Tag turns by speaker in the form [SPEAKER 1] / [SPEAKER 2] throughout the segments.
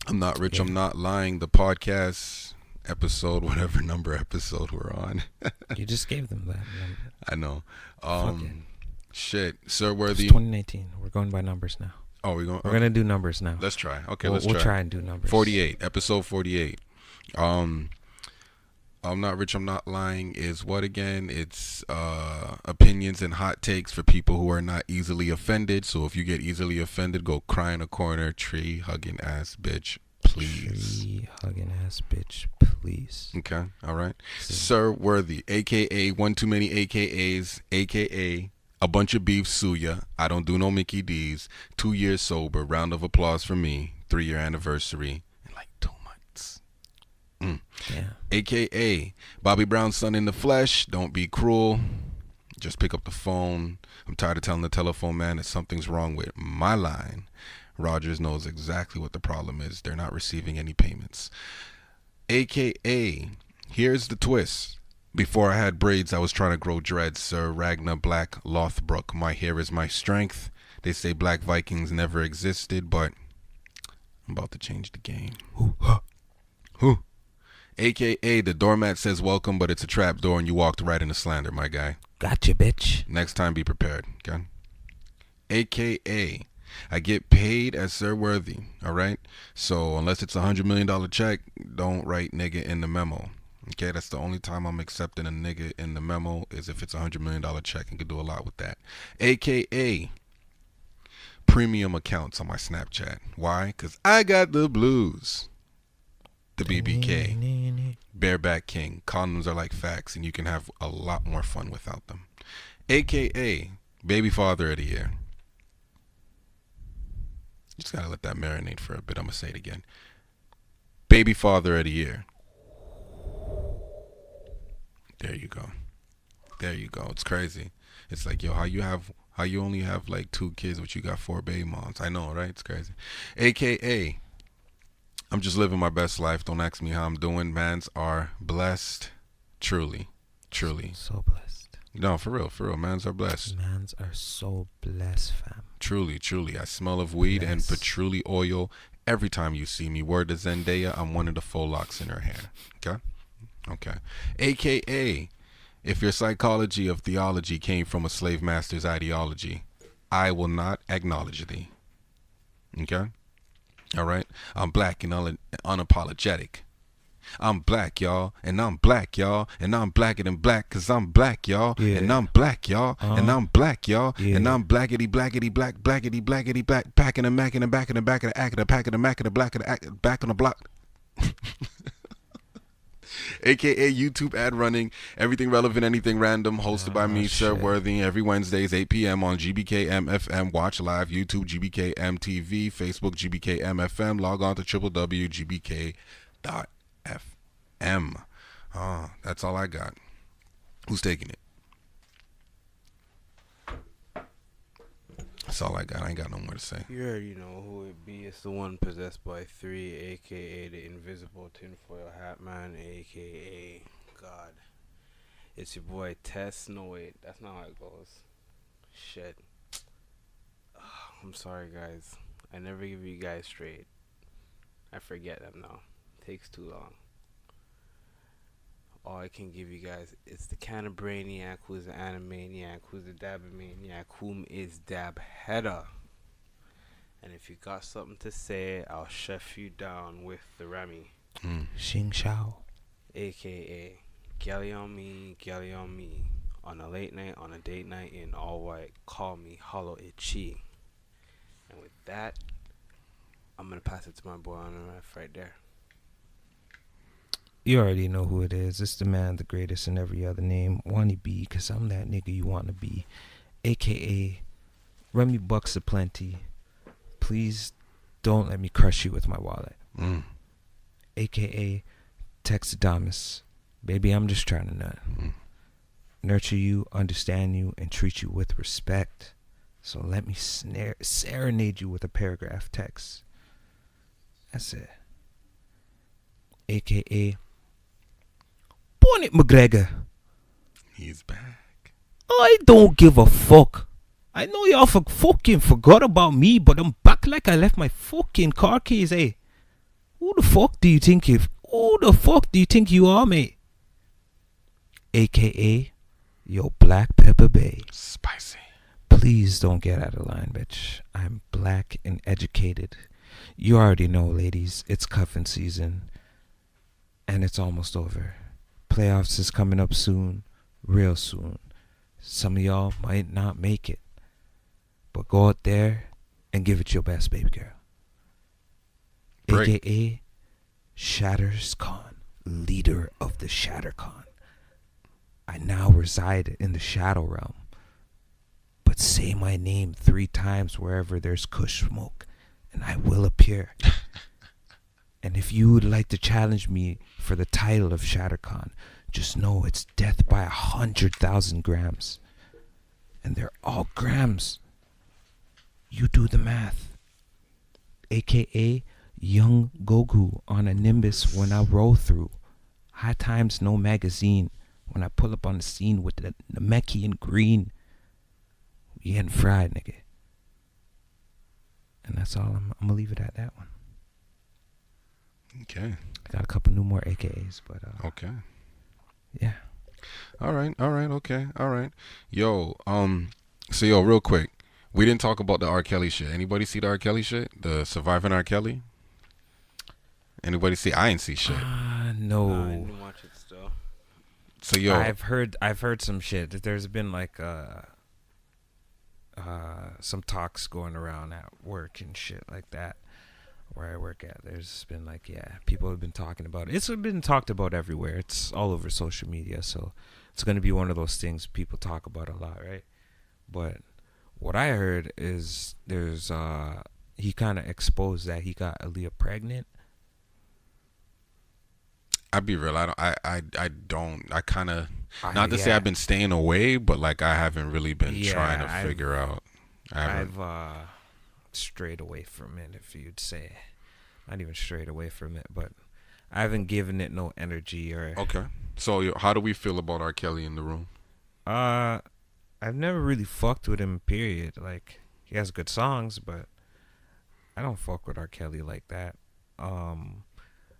[SPEAKER 1] I'm not rich.
[SPEAKER 2] Yeah.
[SPEAKER 1] I'm not lying. The podcast episode, whatever number episode we're on.
[SPEAKER 2] You just gave them that number.
[SPEAKER 1] I know.
[SPEAKER 2] Fuck it.
[SPEAKER 1] Shit, Sir
[SPEAKER 2] It's
[SPEAKER 1] Worthy.
[SPEAKER 2] 2019. We're going by numbers now.
[SPEAKER 1] Oh, we're going.
[SPEAKER 2] We're gonna do numbers now.
[SPEAKER 1] Let's try. Okay,
[SPEAKER 2] We'll try and do numbers.
[SPEAKER 1] 48, episode 48. I'm not rich, I'm not lying is what again? It's opinions and hot takes for people who are not easily offended. So if you get easily offended, go cry in a corner, tree hugging ass bitch, please.
[SPEAKER 2] Tree hugging ass bitch, please.
[SPEAKER 1] Okay, all right. Sir Worthy, aka one too many AKAs, aka a bunch of beef suya. I don't do no Mickey D's. 2 years sober. Round of applause for me. 3-year anniversary in like 2 months.
[SPEAKER 2] Yeah.
[SPEAKER 1] AKA Bobby Brown's son in the flesh. Don't be cruel. Just pick up the phone. I'm tired of telling the telephone man that something's wrong with my line. Rogers knows exactly what the problem is. They're not receiving any payments. AKA here's the twist. Before I had braids, I was trying to grow dreads. Sir Ragnar Black Lothbrok. My hair is my strength. They say black Vikings never existed, but I'm about to change the game. Who? AKA the doormat says welcome, but it's a trap door and you walked right into slander, my guy.
[SPEAKER 2] Gotcha, bitch.
[SPEAKER 1] Next time, be prepared. Okay? AKA I get paid as Sir Worthy. All right? So unless it's $100 million check, don't write nigga in the memo. Okay, that's the only time I'm accepting a nigga in the memo is if it's $100 million check and could do a lot with that. AKA premium accounts on my Snapchat. Why? Because I got the blues. The BBK. Bareback King. Condoms are like facts and you can have a lot more fun without them. AKA baby father of the year. You just gotta let that marinate for a bit. I'm gonna say it again. Baby father of the year. There you go. There you go. It's crazy. It's like, yo, how you only have like 2 kids, but you got 4 baby moms. I know, right? It's crazy. AKA, I'm just living my best life. Don't ask me how I'm doing. Mans are blessed. Truly.
[SPEAKER 2] So blessed.
[SPEAKER 1] No, for real. Mans are blessed.
[SPEAKER 2] Mans are so blessed, fam.
[SPEAKER 1] Truly. I smell of weed and patchouli oil every time you see me. Word to Zendaya, I'm one of the faux locks in her hair. Okay. AKA, if your psychology of theology came from a slave master's ideology, I will not acknowledge thee. Okay? All right? I'm black and unapologetic. I'm black, y'all, and I'm black, y'all, and I'm blacker than black, cause I'm black, y'all, and I'm black, y'all, and I'm black, y'all, and I'm blackity black, back in the mac in the back of the back of the act of the pack of the mac of the black of the act, back on the block. AKA YouTube ad running, everything relevant, anything random, hosted by me, Sir Worthy, every Wednesdays, 8 p.m. on GBKM FM. Watch live, YouTube, GBKM TV, Facebook, GBKM FM. Log on to www.gbk.fm. That's all I got. Who's taking it? That's all I got. I ain't got no more to say.
[SPEAKER 3] You already know who it be. It's the one possessed by 3, aka the invisible tinfoil hat man, aka God. It's your boy Tess. No, wait, that's not how it goes. Shit. I'm sorry, guys. I never give you guys straight. I forget them now. Takes too long. All I can give you guys is the kind of brainiac who's the animaniac, who's the dabomaniac, whom is Dab Header. And if you got something to say, I'll chef you down with the Remy.
[SPEAKER 2] Xing Shao.
[SPEAKER 3] AKA Galley on me. On a late night, on a date night in all white, call me Hollow Itchy. And with that, I'm going to pass it to my boy on the left right there.
[SPEAKER 2] You already know who it is. It's the man, the greatest in every other name. Juanie B, because I'm that nigga you want to be. AKA Remy Bucks aplenty. Please don't let me crush you with my wallet. AKA Texadamus. Baby, I'm just trying to nut. Nurture you, understand you, and treat you with respect. So let me serenade you with a paragraph text. That's it. AKA Bonnet McGregor.
[SPEAKER 1] He's back.
[SPEAKER 2] I don't give a fuck. I know y'all fucking forgot about me, but I'm back like I left my fucking car keys, eh? Who the fuck do you think you are, mate? AKA, yo, Black Pepper Bay.
[SPEAKER 1] Spicy.
[SPEAKER 2] Please don't get out of line, bitch. I'm black and educated. You already know, ladies, it's cuffing season. And it's almost over. Playoffs is coming up soon. Real soon. Some of y'all might not make it. But go out there and give it your best, baby girl.
[SPEAKER 1] Break.
[SPEAKER 2] AKA Shatters Khan, leader of the ShatterCon. I now reside in the Shadow Realm. But say my name 3 times wherever there's Kush smoke, and I will appear. And if you would like to challenge me for the title of ShatterCon, just know it's death by 100,000 grams. And they're all grams. You do the math. AKA Young Goku on a Nimbus when I roll through. High times, no magazine. When I pull up on the scene with the Namekian green. We getting fried, nigga. And that's all. I'm going to leave it at that one.
[SPEAKER 1] Okay.
[SPEAKER 2] I got a couple new more AKAs, but
[SPEAKER 1] Okay.
[SPEAKER 2] Yeah.
[SPEAKER 1] All right. Okay. All right. Yo, so yo, real quick. We didn't talk about the R.Kelly shit. Anybody see the R.Kelly shit? The Surviving R.Kelly? Anybody see? I ain't see shit.
[SPEAKER 2] No.
[SPEAKER 3] I didn't watch it still.
[SPEAKER 1] So yo,
[SPEAKER 2] I've heard some shit. That there's been like some talks going around at work and shit like that. Where I work at, there's been like, people have been talking about it. It's been talked about everywhere. It's all over social media, so it's gonna be one of those things people talk about a lot, right? But what I heard is there's he kind of exposed that he got Aaliyah pregnant.
[SPEAKER 1] I'd be real. I kind of, not to say I've been staying away, but like I haven't really been trying to figure out.
[SPEAKER 2] I've strayed away from it, if you'd say. Not even strayed away from it, but I haven't given it no energy or.
[SPEAKER 1] Okay. So how do we feel about R. Kelly in the room?
[SPEAKER 2] I've never really fucked with him, period. Like, he has good songs, but I don't fuck with R. Kelly like that.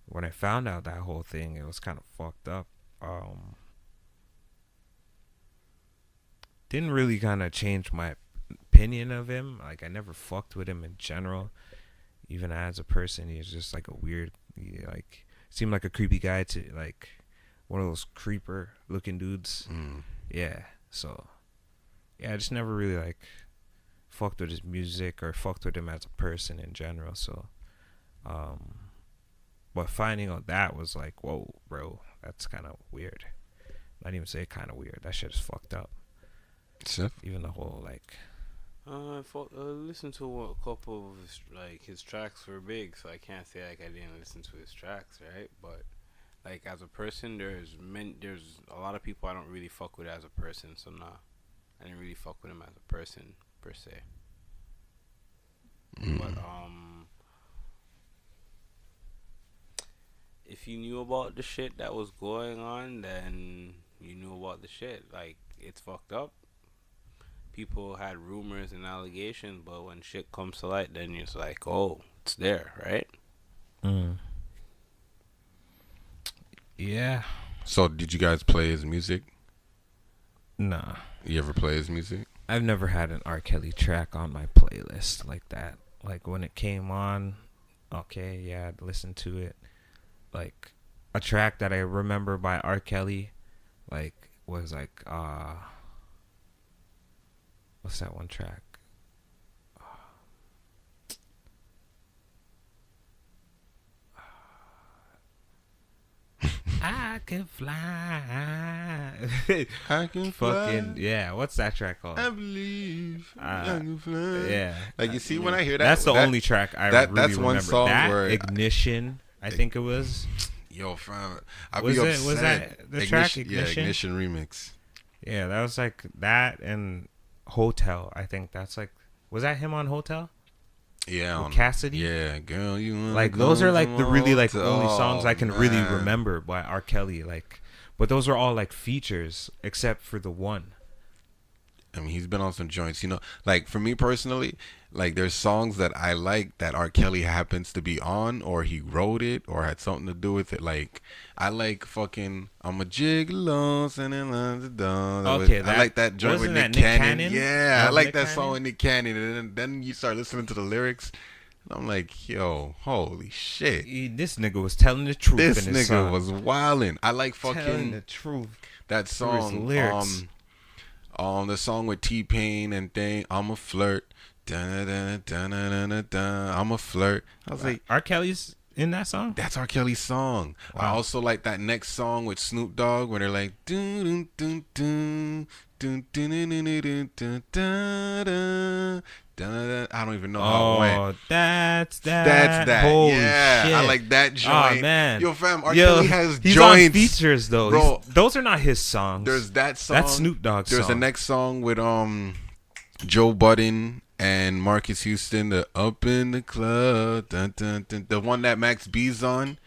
[SPEAKER 2] When I found out that whole thing, it was kind of fucked up. Didn't really kind of change my opinion of him. Like, I never fucked with him in general. Even as a person, he's just like a weird, seemed like a creepy guy to, like, one of those creeper looking dudes. Yeah, so I just never really like fucked with his music or fucked with him as a person in general. So but finding out that was like, whoa, bro, that's kind of weird. Not even say kind of weird, that shit is fucked up.
[SPEAKER 1] Sith?
[SPEAKER 2] Even the whole like
[SPEAKER 3] I listened to a couple of his tracks were big, so I can't say like I didn't listen to his tracks, right? But like as a person, there's a lot of people I don't really fuck with as a person, so nah, I didn't really fuck with him as a person per se. But if you knew about the shit that was going on, then you knew about the shit. Like, it's fucked up. People had rumors and allegations, but when shit comes to light, then it's like, oh, it's there, right?
[SPEAKER 2] Yeah.
[SPEAKER 1] So did you guys play his music?
[SPEAKER 2] Nah.
[SPEAKER 1] You ever play his music?
[SPEAKER 2] I've never had an R. Kelly track on my playlist like that. Like, when it came on, okay, yeah, I'd listen to it. Like, a track that I remember by R. Kelly, like, was like, what's that one track? I can fly.
[SPEAKER 1] I can fly.
[SPEAKER 2] Fucking yeah. What's that track called?
[SPEAKER 1] I believe I can fly.
[SPEAKER 2] Yeah.
[SPEAKER 1] Like, you see, when I hear that,
[SPEAKER 2] that's the only track I really
[SPEAKER 1] that's
[SPEAKER 2] remember.
[SPEAKER 1] one song
[SPEAKER 2] that
[SPEAKER 1] where
[SPEAKER 2] Ignition, I think it was.
[SPEAKER 1] Yo, fam, I
[SPEAKER 2] Was
[SPEAKER 1] be
[SPEAKER 2] it?
[SPEAKER 1] upset.
[SPEAKER 2] Was that the track Ignition?
[SPEAKER 1] Yeah, Ignition remix.
[SPEAKER 2] Yeah, that was like that and Hotel. I think that's like, was that him on Hotel?
[SPEAKER 1] Yeah,
[SPEAKER 2] With Cassidy.
[SPEAKER 1] Yeah, girl, you
[SPEAKER 2] like those are like the really like only songs I can really
[SPEAKER 1] man.
[SPEAKER 2] remember by R. Kelly. Like, but those are all like features except for the one.
[SPEAKER 1] I mean, he's been on some joints. You know, like for me personally, like there's songs that I like that R. Kelly happens to be on, or he wrote it, or had something to do with it. Like I like fucking I'm a gigolo, sending lines of dawn.
[SPEAKER 2] Okay,
[SPEAKER 1] I like that joint with
[SPEAKER 2] wasn't
[SPEAKER 1] Nick
[SPEAKER 2] that Nick
[SPEAKER 1] Cannon.
[SPEAKER 2] Cannon?
[SPEAKER 1] Yeah, I
[SPEAKER 2] That was
[SPEAKER 1] like
[SPEAKER 2] Nick
[SPEAKER 1] that song
[SPEAKER 2] Cannon?
[SPEAKER 1] with Nick Cannon, and then you start listening to the lyrics, and I'm like, yo, holy shit.
[SPEAKER 2] This nigga was telling the truth
[SPEAKER 1] This
[SPEAKER 2] in his
[SPEAKER 1] nigga
[SPEAKER 2] song.
[SPEAKER 1] was wildin'. I like
[SPEAKER 2] telling
[SPEAKER 1] fucking
[SPEAKER 2] the truth.
[SPEAKER 1] that
[SPEAKER 2] through his
[SPEAKER 1] song.
[SPEAKER 2] lyrics.
[SPEAKER 1] The song with T-Pain and thing. I'm a flirt. I'm a flirt. I was like,
[SPEAKER 2] R. Kelly's in that song?
[SPEAKER 1] that's R. Kelly's song. I
[SPEAKER 2] Wow.
[SPEAKER 1] also like that next song with Snoop Dogg where they're like, dun, dun, dun, dun, dun, dun, dun, dun, dun, dun, dun, dun. I don't even know how it went.
[SPEAKER 2] Oh, that's that.
[SPEAKER 1] That's that.
[SPEAKER 2] Holy
[SPEAKER 1] yeah,
[SPEAKER 2] shit.
[SPEAKER 1] I like that joint.
[SPEAKER 2] Oh, man.
[SPEAKER 1] Yo, fam, R.
[SPEAKER 2] Yo,
[SPEAKER 1] Kelly has
[SPEAKER 2] he's
[SPEAKER 1] joints.
[SPEAKER 2] on features, though.
[SPEAKER 1] Bro.
[SPEAKER 2] Those are not his songs.
[SPEAKER 1] There's that song.
[SPEAKER 2] That's Snoop Dogg's
[SPEAKER 1] There's the
[SPEAKER 2] song.
[SPEAKER 1] next song with Joe Budden and Marcus Houston, the Up in the Club. Dun, dun, dun, the one that Max B's on.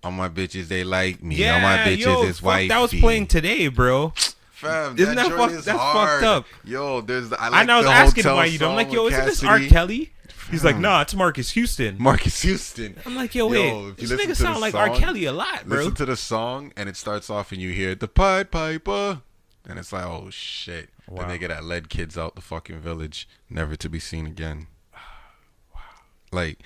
[SPEAKER 1] All my bitches, they like me. All my bitches is wifey.
[SPEAKER 2] that was playing today, bro.
[SPEAKER 1] Fam,
[SPEAKER 2] Isn't
[SPEAKER 1] that
[SPEAKER 2] that
[SPEAKER 1] joint
[SPEAKER 2] fuck-
[SPEAKER 1] is
[SPEAKER 2] that's
[SPEAKER 1] hard.
[SPEAKER 2] fucked up.
[SPEAKER 1] Yo, there's the, I
[SPEAKER 2] I
[SPEAKER 1] like
[SPEAKER 2] know I was
[SPEAKER 1] the
[SPEAKER 2] asking
[SPEAKER 1] Hotel
[SPEAKER 2] why you don't. I'm like,
[SPEAKER 1] song
[SPEAKER 2] yo,
[SPEAKER 1] with
[SPEAKER 2] isn't this R.
[SPEAKER 1] Cassidy.
[SPEAKER 2] Kelly? He's like,
[SPEAKER 1] Fam.
[SPEAKER 2] nah, it's Marcus Houston.
[SPEAKER 1] Marcus Houston.
[SPEAKER 2] I'm like, yo, wait,
[SPEAKER 1] if you
[SPEAKER 2] this
[SPEAKER 1] listen
[SPEAKER 2] nigga
[SPEAKER 1] to the
[SPEAKER 2] sound like R.
[SPEAKER 1] song,
[SPEAKER 2] Kelly a lot, bro.
[SPEAKER 1] Listen to the song, and it starts off, and you hear the Pied Piper, and it's like, oh shit.
[SPEAKER 2] Wow.
[SPEAKER 1] The nigga that led kids out the fucking village, never to be seen again. Like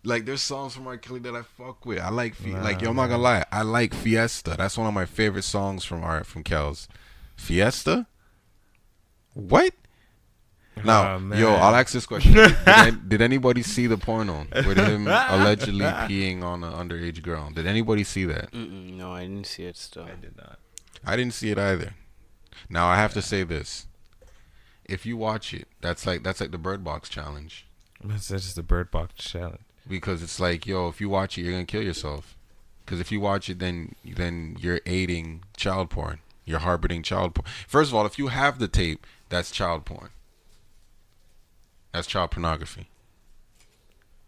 [SPEAKER 1] there's songs from R. Kelly that I fuck with. I like like yo, I'm not gonna lie, I like Fiesta. That's one of my favorite songs from Kells. Fiesta? What? Now,
[SPEAKER 2] man.
[SPEAKER 1] yo, I'll ask this question. Did anybody see the porno with him allegedly peeing on an underage girl? Did anybody see that?
[SPEAKER 3] No, I didn't see it still.
[SPEAKER 2] I did not.
[SPEAKER 1] I didn't see it either. Now I have to say this: if you watch it, that's like the Bird Box challenge,
[SPEAKER 2] That's just the Bird Box challenge.
[SPEAKER 1] because it's like, yo, if you watch it, you're gonna kill yourself. Because if you watch it, then you're aiding child porn. You're harboring child porn. First of all, if you have the tape, that's child porn. That's child pornography.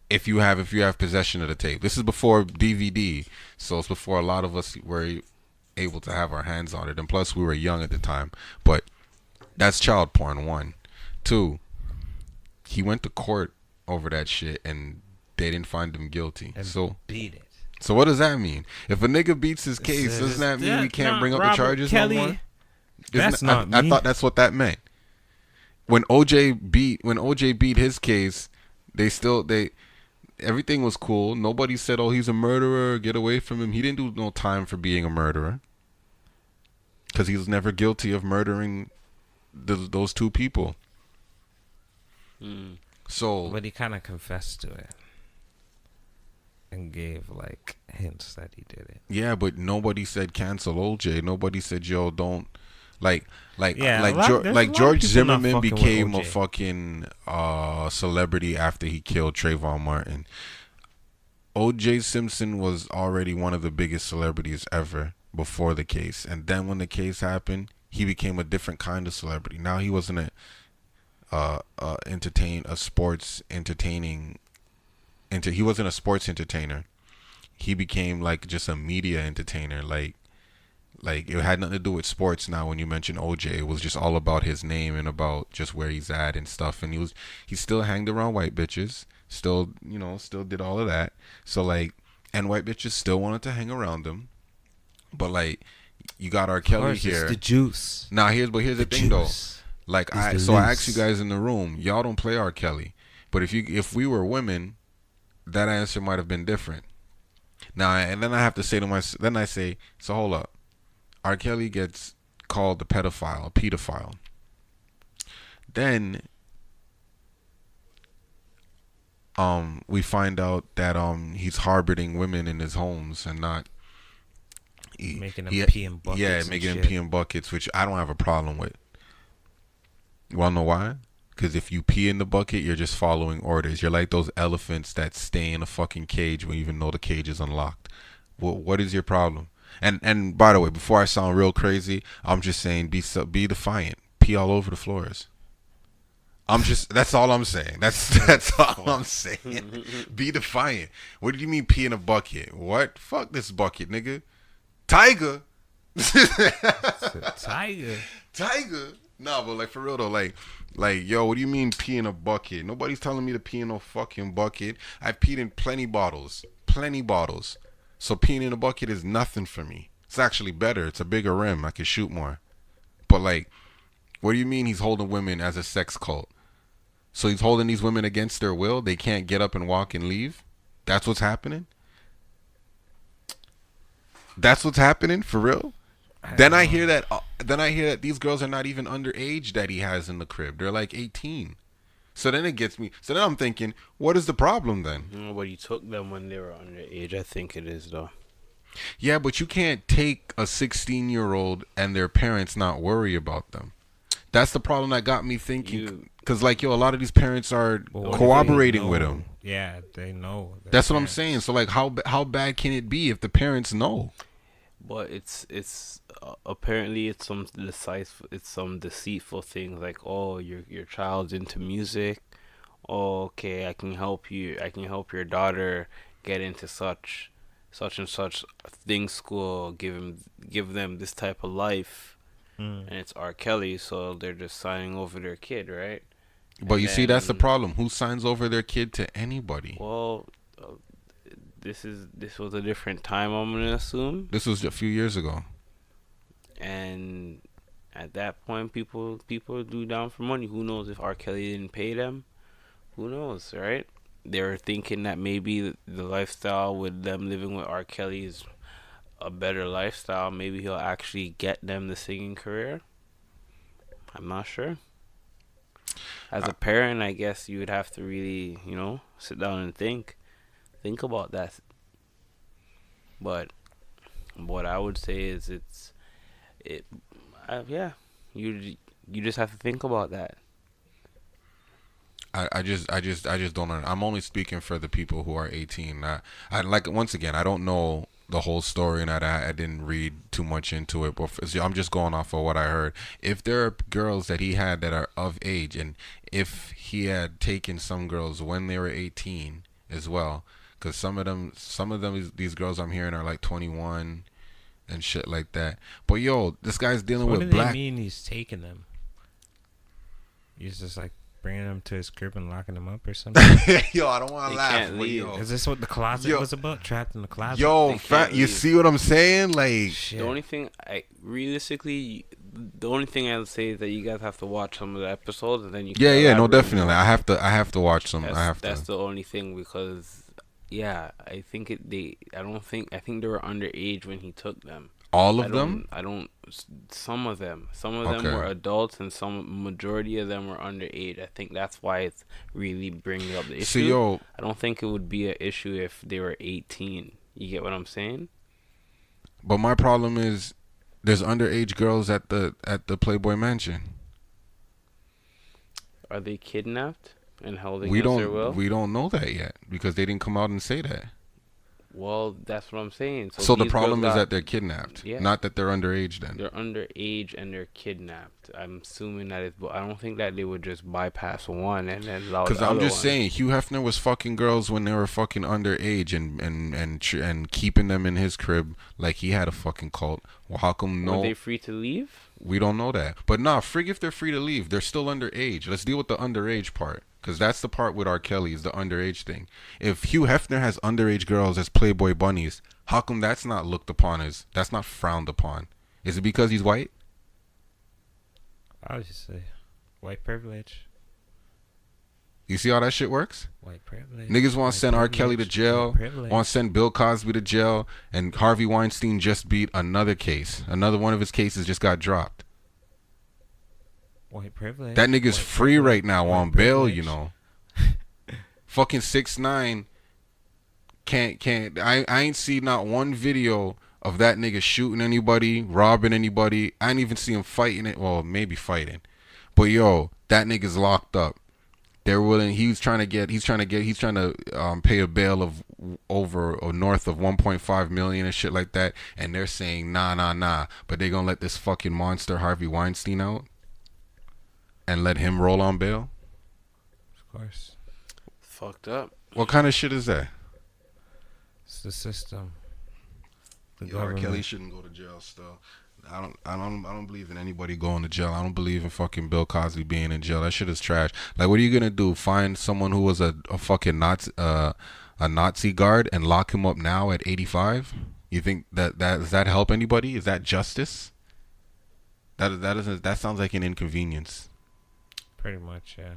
[SPEAKER 1] If you have possession of the tape, this is before DVD, so it's before a lot of us were able to have our hands on it, and plus we were young at the time. But that's child porn. 1, 2. He went to court over that shit, and they didn't find him guilty.
[SPEAKER 2] And
[SPEAKER 1] So
[SPEAKER 2] beat it.
[SPEAKER 1] So what does that mean? If a nigga beats his case, doesn't that mean we can't bring up the charges
[SPEAKER 2] Kelly,
[SPEAKER 1] no more?
[SPEAKER 2] That's
[SPEAKER 1] I
[SPEAKER 2] not me.
[SPEAKER 1] thought that's what that meant. When OJ beat his case, everything was cool. Nobody said, "Oh, he's a murderer. Get away from him." He didn't do no time for being a murderer, because he was never guilty of murdering those two people. So,
[SPEAKER 2] But he kind of confessed to it and gave like hints that he did it.
[SPEAKER 1] yeah, but nobody said cancel OJ. Nobody said, "Yo, don't." Like
[SPEAKER 2] Yeah, there's a lot of
[SPEAKER 1] George
[SPEAKER 2] people not
[SPEAKER 1] Zimmerman
[SPEAKER 2] fucking with
[SPEAKER 1] became a
[SPEAKER 2] OJ.
[SPEAKER 1] fucking celebrity after he killed Trayvon Martin. O.J. Simpson was already one of the biggest celebrities ever before the case, and then when the case happened, he became a different kind of celebrity. Now he wasn't he wasn't a sports entertainer. He became like just a media entertainer. Like it had nothing to do with sports. Now when you mention OJ, it was just all about his name and about just where he's at and stuff. And he still hanged around white bitches, still did all of that. So like, and white bitches still wanted to hang around him. But like, you got R. Kelly here.
[SPEAKER 2] It's the juice.
[SPEAKER 1] Now here's the thing though. Like I asked you guys in the room, y'all don't play R. Kelly. But if we were women, that answer might have been different. Now, and then I have to say to myself, then I say, so hold up. R. Kelly gets called a pedophile. Then we find out that he's harboring women in his homes and not
[SPEAKER 2] Making them pee in buckets.
[SPEAKER 1] Yeah,
[SPEAKER 2] and
[SPEAKER 1] making them
[SPEAKER 2] shit.
[SPEAKER 1] pee in buckets, which I don't have a problem with. You wanna know why? Because if you pee in the bucket, you're just following orders. You're like those elephants that stay in a fucking cage when you even know the cage is unlocked. What is your problem? And by the way, before I sound real crazy, I'm just saying be defiant. Pee all over the floors. That's all I'm saying. That's all I'm saying. Be defiant. What do you mean pee in a bucket? What? Fuck this bucket, nigga. Tiger.
[SPEAKER 2] Tiger.
[SPEAKER 1] Tiger. No, but like for real though, yo, what do you mean pee in a bucket? Nobody's telling me to pee in no fucking bucket. I've peed in plenty bottles. So peeing in a bucket is nothing for me. It's actually better. It's a bigger rim. I can shoot more. But like, what do you mean he's holding women as a sex cult? So he's holding these women against their will? They can't get up and walk and leave? That's what's happening? That's what's happening for real? Then I hear that these girls are not even underage that he has in the crib. They're like 18. So then it gets me. So then I'm thinking, what is the problem then?
[SPEAKER 3] But he took them when they were underage. I think it is though.
[SPEAKER 1] Yeah, but you can't take a 16-year-old and their parents not worry about them. That's the problem that got me thinking. Because like, yo, a lot of these parents are cooperating with him.
[SPEAKER 2] Yeah, they know.
[SPEAKER 1] That's what I'm saying. So like, how bad can it be if the parents know?
[SPEAKER 3] But it's apparently it's some deceitful things like, oh, your child's into music. Oh, okay, I can help you. I can help your daughter get into such and such thing school. Give them this type of life, and it's R.Kelly, so they're just signing over their kid, right?
[SPEAKER 1] But you see, that's the problem. Who signs over their kid to anybody?
[SPEAKER 3] Well, this was a different time, I'm gonna assume.
[SPEAKER 1] This was a few years ago.
[SPEAKER 3] And at that point, people do down for money. Who knows if R. Kelly didn't pay them? Who knows, right? They were thinking that maybe the lifestyle with them living with R. Kelly is a better lifestyle. Maybe he'll actually get them the singing career. I'm not sure. As a parent, I guess you would have to really, sit down and think about that. But what I would say is you just have to think about that.
[SPEAKER 1] I just don't know. I'm only speaking for the people who are 18. I like, once again, I don't know the whole story, and I didn't read too much into it, but I'm just going off of what I heard. If there are girls that he had that are of age, and if he had taken some girls when they were 18 as well, because some of them these girls I'm hearing are like 21 and shit like that. But yo, this guy's dealing with black.
[SPEAKER 2] What do they mean he's taking them? He's just like bringing them to his crib and locking them up or something?
[SPEAKER 1] Yo, I don't want to laugh. But yo,
[SPEAKER 2] is this what the closet was about? Trapped in the closet?
[SPEAKER 1] Yo, you see what I'm saying? Like,
[SPEAKER 2] shit.
[SPEAKER 3] The only thing I would say is that you guys have to watch some of the episodes and then you can
[SPEAKER 1] no, definitely. I have to watch some.
[SPEAKER 3] That's the only thing, because I think they were underage when he took them.
[SPEAKER 1] All of them?
[SPEAKER 3] Some of them were adults, and majority of them were underage. I think that's why it's really bringing up the issue. I don't think it would be an issue if they were 18. You get what I'm saying?
[SPEAKER 1] But my problem is, there's underage girls at the Playboy Mansion.
[SPEAKER 3] Are they kidnapped and held against their will?
[SPEAKER 1] We don't know that yet, because they didn't come out and say that.
[SPEAKER 3] Well, that's what I'm saying.
[SPEAKER 1] So the problem is that they're kidnapped, not that they're underage. Then
[SPEAKER 3] they're underage and they're kidnapped. I'm assuming that it's. I don't think that they would just bypass one and then allow the other one. Because I'm just
[SPEAKER 1] saying, Hugh Hefner was fucking girls when they were fucking underage and keeping them in his crib like he had a fucking cult. Well, how come no?
[SPEAKER 3] Were they free to leave?
[SPEAKER 1] We don't know that. But nah, frig if they're free to leave. They're still underage. Let's deal with the underage part. Because that's the part with R. Kelly, is the underage thing. If Hugh Hefner has underage girls as Playboy bunnies, how come that's not looked upon as, that's not frowned upon? Is it because he's white?
[SPEAKER 2] I would just say white privilege.
[SPEAKER 1] You see how that shit works?
[SPEAKER 2] White privilege.
[SPEAKER 1] Niggas want to send R. Kelly to jail, want to send Bill Cosby to jail, and Harvey Weinstein just beat another case. Another one of his cases just got dropped.
[SPEAKER 2] White privilege.
[SPEAKER 1] That nigga's free right now on bail, Fucking 6ix9ine can't. I ain't seen not one video of that nigga shooting anybody, robbing anybody. I ain't even see him fighting it. Well, maybe fighting, but yo, that nigga's locked up. They're willing. He's trying to pay a bail of over or north of 1.5 million and shit like that. And they're saying nah. But they gonna let this fucking monster Harvey Weinstein out and let him roll on bail?
[SPEAKER 2] Of course.
[SPEAKER 3] Fucked up.
[SPEAKER 1] What kind of shit is that?
[SPEAKER 2] It's the system.
[SPEAKER 1] R. Kelly shouldn't go to jail still. I don't believe in anybody going to jail. I don't believe in fucking Bill Cosby being in jail. That shit is trash. Like, what are you gonna do? Find someone who was a fucking a Nazi guard and lock him up now at 85? You think that does that help anybody? Is that justice? That sounds like an inconvenience.
[SPEAKER 2] Pretty much, yeah.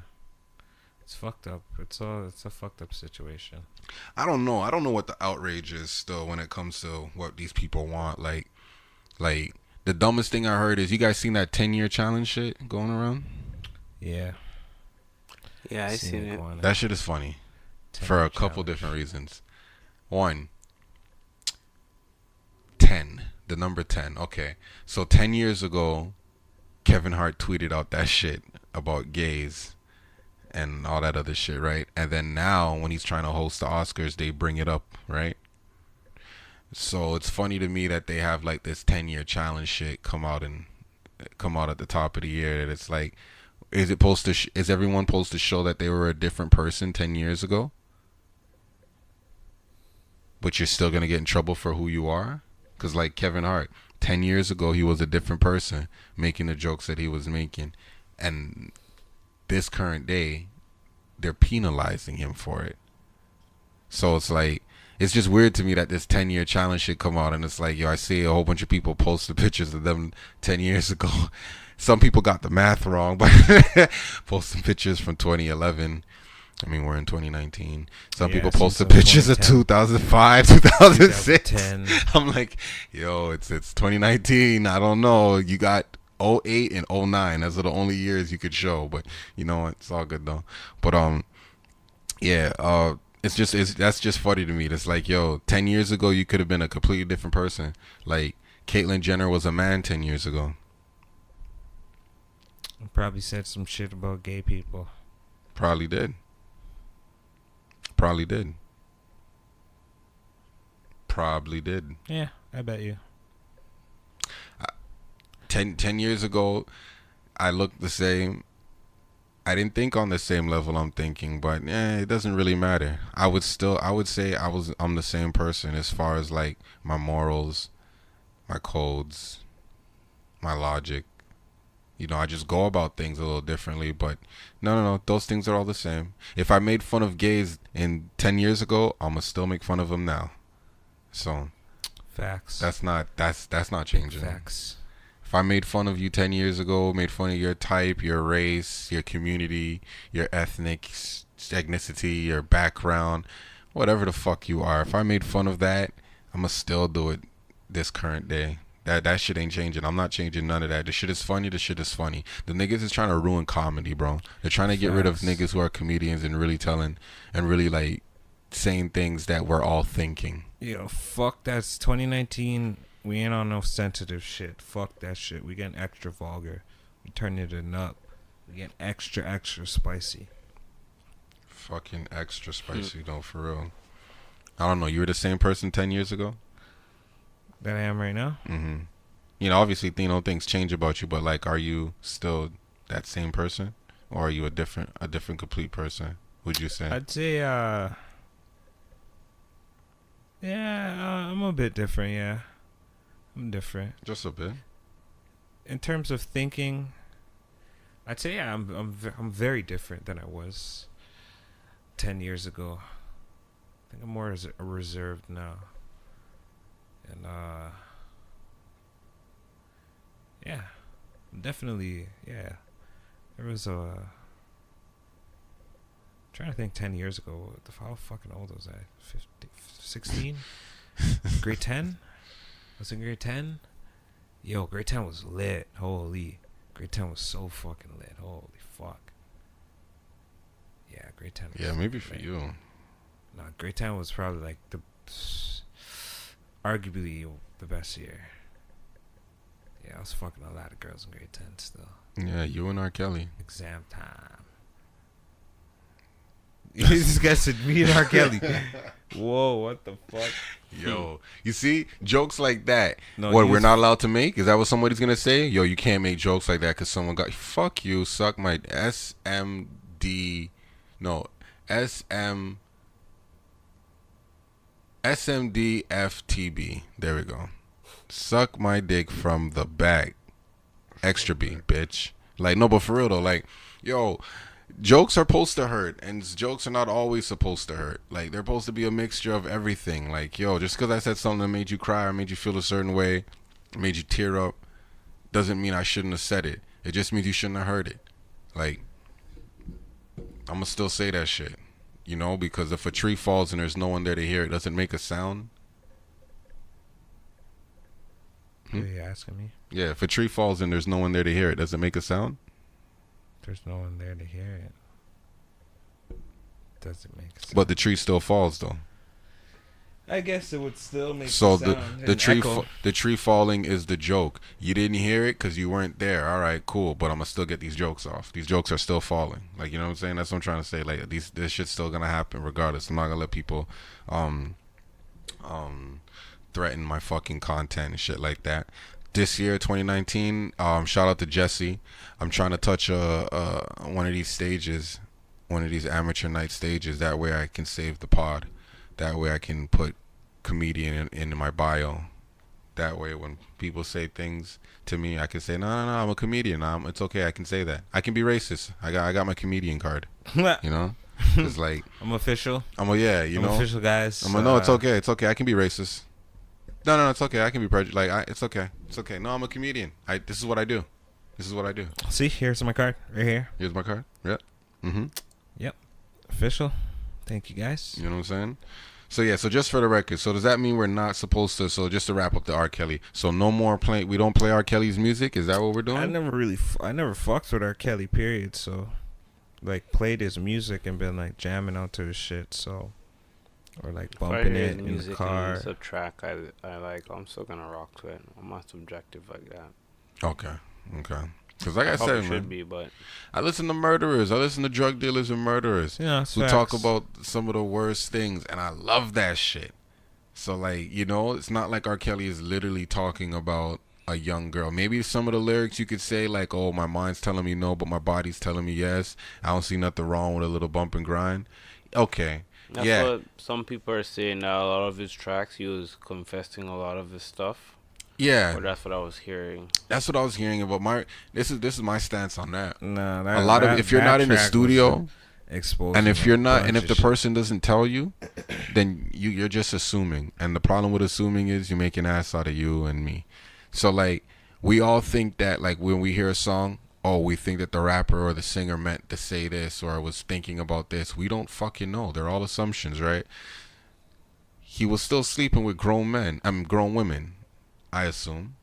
[SPEAKER 2] It's fucked up. It's a fucked up situation.
[SPEAKER 1] I don't know. I don't know what the outrage is still when it comes to what these people want. Like the dumbest thing I heard is, you guys seen that 10-year challenge shit going around?
[SPEAKER 2] Yeah.
[SPEAKER 3] Yeah, I seen it.
[SPEAKER 1] That shit is funny for a couple different reasons. One, 10, the number 10. Okay, so 10 years ago, Kevin Hart tweeted out that shit about gays and all that other shit, right? And then now, when he's trying to host the Oscars, they bring it up, right? So it's funny to me that they have like this 10-year challenge shit come out at the top of the year. That it's like, is it supposed to? Is everyone supposed to show that they were a different person 10 years ago? But you're still gonna get in trouble for who you are, because like Kevin Hart, 10 years ago he was a different person, making the jokes that he was making, and this current day, they're penalizing him for it. So it's like, it's just weird to me that this 10-year challenge should come out, and it's like, yo, I see a whole bunch of people post the pictures of them 10 years ago. Some people got the math wrong, but posting pictures from 2011. I mean, we're in 2019. Some people posted pictures of 2005, 2006. I'm like, yo, it's 2019. I don't know. You got 08 and 09. Those are the only years you could show, but you know, it's all good though. But yeah, that's just funny to me. It's like, yo, 10 years ago you could have been a completely different person. Like, Caitlyn Jenner was a man 10 years ago.
[SPEAKER 2] Probably said some shit about gay people.
[SPEAKER 1] Probably did.
[SPEAKER 2] Yeah, I bet you.
[SPEAKER 1] 10 years ago, I looked the same. I didn't think on the same level I'm thinking, but it doesn't really matter. I would say I'm the same person as far as like my morals, my codes, my logic. You know, I just go about things a little differently, but no, those things are all the same. If I made fun of gays 10 years ago, I'm gonna still make fun of them now. So,
[SPEAKER 2] facts.
[SPEAKER 1] That's not changing.
[SPEAKER 2] Facts.
[SPEAKER 1] If I made fun of you 10 years ago, made fun of your type, your race, your community, your ethnicity, your background, whatever the fuck you are, if I made fun of that, I'm gonna still do it this current day. That shit ain't changing. I'm not changing none of that. The shit is funny. The niggas is trying to ruin comedy, bro. They're trying to get rid of niggas who are comedians and really telling and really like saying things that we're all thinking.
[SPEAKER 2] Yo, fuck, that's 2019. We ain't on no sensitive shit. Fuck that shit. We getting extra vulgar. We turning it up. We getting extra spicy.
[SPEAKER 1] Fucking extra spicy, though, for real. I don't know. You were the same person 10 years ago?
[SPEAKER 2] That I am right now?
[SPEAKER 1] Mm-hmm. You know, obviously, things change about you, but like, are you still that same person? Or are you a different complete person, would you say?
[SPEAKER 2] I'd say, I'm a bit different, yeah. I'm different.
[SPEAKER 1] Just a bit.
[SPEAKER 2] In terms of thinking, I'd say I'm very different than I was 10 years ago. I think I'm more reserved now. And yeah, definitely, yeah. There was I'm trying to think 10 years ago. How fucking old was I? 15, 16? Grade 10? Was in grade 10? Yo, grade 10 was lit. Holy. Grade 10 was so fucking lit. Holy fuck. Yeah, grade 10 was
[SPEAKER 1] Yeah, maybe
[SPEAKER 2] lit.
[SPEAKER 1] for you.
[SPEAKER 2] No, grade 10 was probably like arguably the best year. Yeah, I was fucking a lot of girls in grade 10 still.
[SPEAKER 1] Yeah, you and R.Kelly.
[SPEAKER 2] Exam time. This guy said me and R.Kelly. Whoa, what the fuck?
[SPEAKER 1] Yo, you see, jokes like that.
[SPEAKER 2] No,
[SPEAKER 1] what, we're not allowed to make? Is that what somebody's gonna say? Yo, you can't make jokes like that because someone got. Fuck you, suck my SMD. No, SMDFTB. There we go. Suck my dick from the back. Extra B, bitch. Like, no, but for real though, like, yo, jokes are supposed to hurt, and jokes are not always supposed to hurt. Like, they're supposed to be a mixture of everything. Like, yo, just because I said something that made you cry or made you feel a certain way, made you tear up, doesn't mean I shouldn't have said it. It just means you shouldn't have heard it. Like, I'm gonna still say that shit, you know, because if a tree falls and there's no one there to hear it, does it make a sound?
[SPEAKER 2] Are you asking me?
[SPEAKER 1] Yeah, if a tree falls and there's no one there to hear it, does it make a sound?
[SPEAKER 2] There's no one there to hear it. Does it make a sound?
[SPEAKER 1] But the tree still falls though.
[SPEAKER 2] I guess it would still make
[SPEAKER 1] So
[SPEAKER 2] a sound.
[SPEAKER 1] the tree falling is the joke. You didn't hear it because you weren't there. All right, cool. But I'm gonna still get these jokes off. These jokes are still falling. Like, you know what I'm saying? That's what I'm trying to say. Like, this shit's still gonna happen regardless. I'm not gonna let people threaten my fucking content and shit like that. This year, 2019, shout out to Jesse. I'm trying to touch one of these stages, one of these amateur night stages. That way I can save the pod. That way I can put comedian in my bio. That way when people say things to me, I can say, no, I'm a comedian. It's okay. I can say that. I can be racist. I got my comedian card. You know? It's like,
[SPEAKER 2] I'm official.
[SPEAKER 1] I'm
[SPEAKER 2] official, guys.
[SPEAKER 1] No, it's okay. It's okay. I can be racist. No, it's okay. I can be prejudiced. Like, it's okay. It's okay. No, I'm a comedian. This is what I do. This is what I do.
[SPEAKER 2] See, here's my card right here.
[SPEAKER 1] Here's my card. Yep. Mm-hmm.
[SPEAKER 2] Yep. Official. Thank you, guys.
[SPEAKER 1] You know what I'm saying? So yeah. So just for the record, so does that mean we're not supposed to? So just to wrap up the R. Kelly. So no more play. We don't play R. Kelly's music. Is that what we're doing?
[SPEAKER 2] I never fucked with R. Kelly. Period. So, like, played his music and been like jamming out to his shit. So. Or like bumping it in the car.
[SPEAKER 3] It's a track I like. I'm still gonna rock to it. I'm not subjective like that.
[SPEAKER 1] Okay. Because like I said, man,
[SPEAKER 3] should be, but
[SPEAKER 1] I listen to murderers. I listen to drug dealers and murderers who talk about some of the worst things, and I love that shit. So like, you know, it's not like R. Kelly is literally talking about a young girl. Maybe some of the lyrics you could say like, "Oh, my mind's telling me no, but my body's telling me yes. I don't see nothing wrong with a little bump and grind." Okay.
[SPEAKER 3] That's what some people are saying now. A lot of his tracks, he was confessing a lot of his stuff.
[SPEAKER 1] Yeah.
[SPEAKER 3] Or that's what I was hearing.
[SPEAKER 1] That's what I was hearing about. This is my stance on that.
[SPEAKER 2] Nah,
[SPEAKER 1] a lot of if you're not in the studio, and if you're not, and if the person doesn't tell you, then you're just assuming. And the problem with assuming is you make an ass out of you and me. So like, we all think that like when we hear a song, oh, we think that the rapper or the singer meant to say this or was thinking about this. We don't fucking know. They're all assumptions, right? He was still sleeping with grown women, I assume,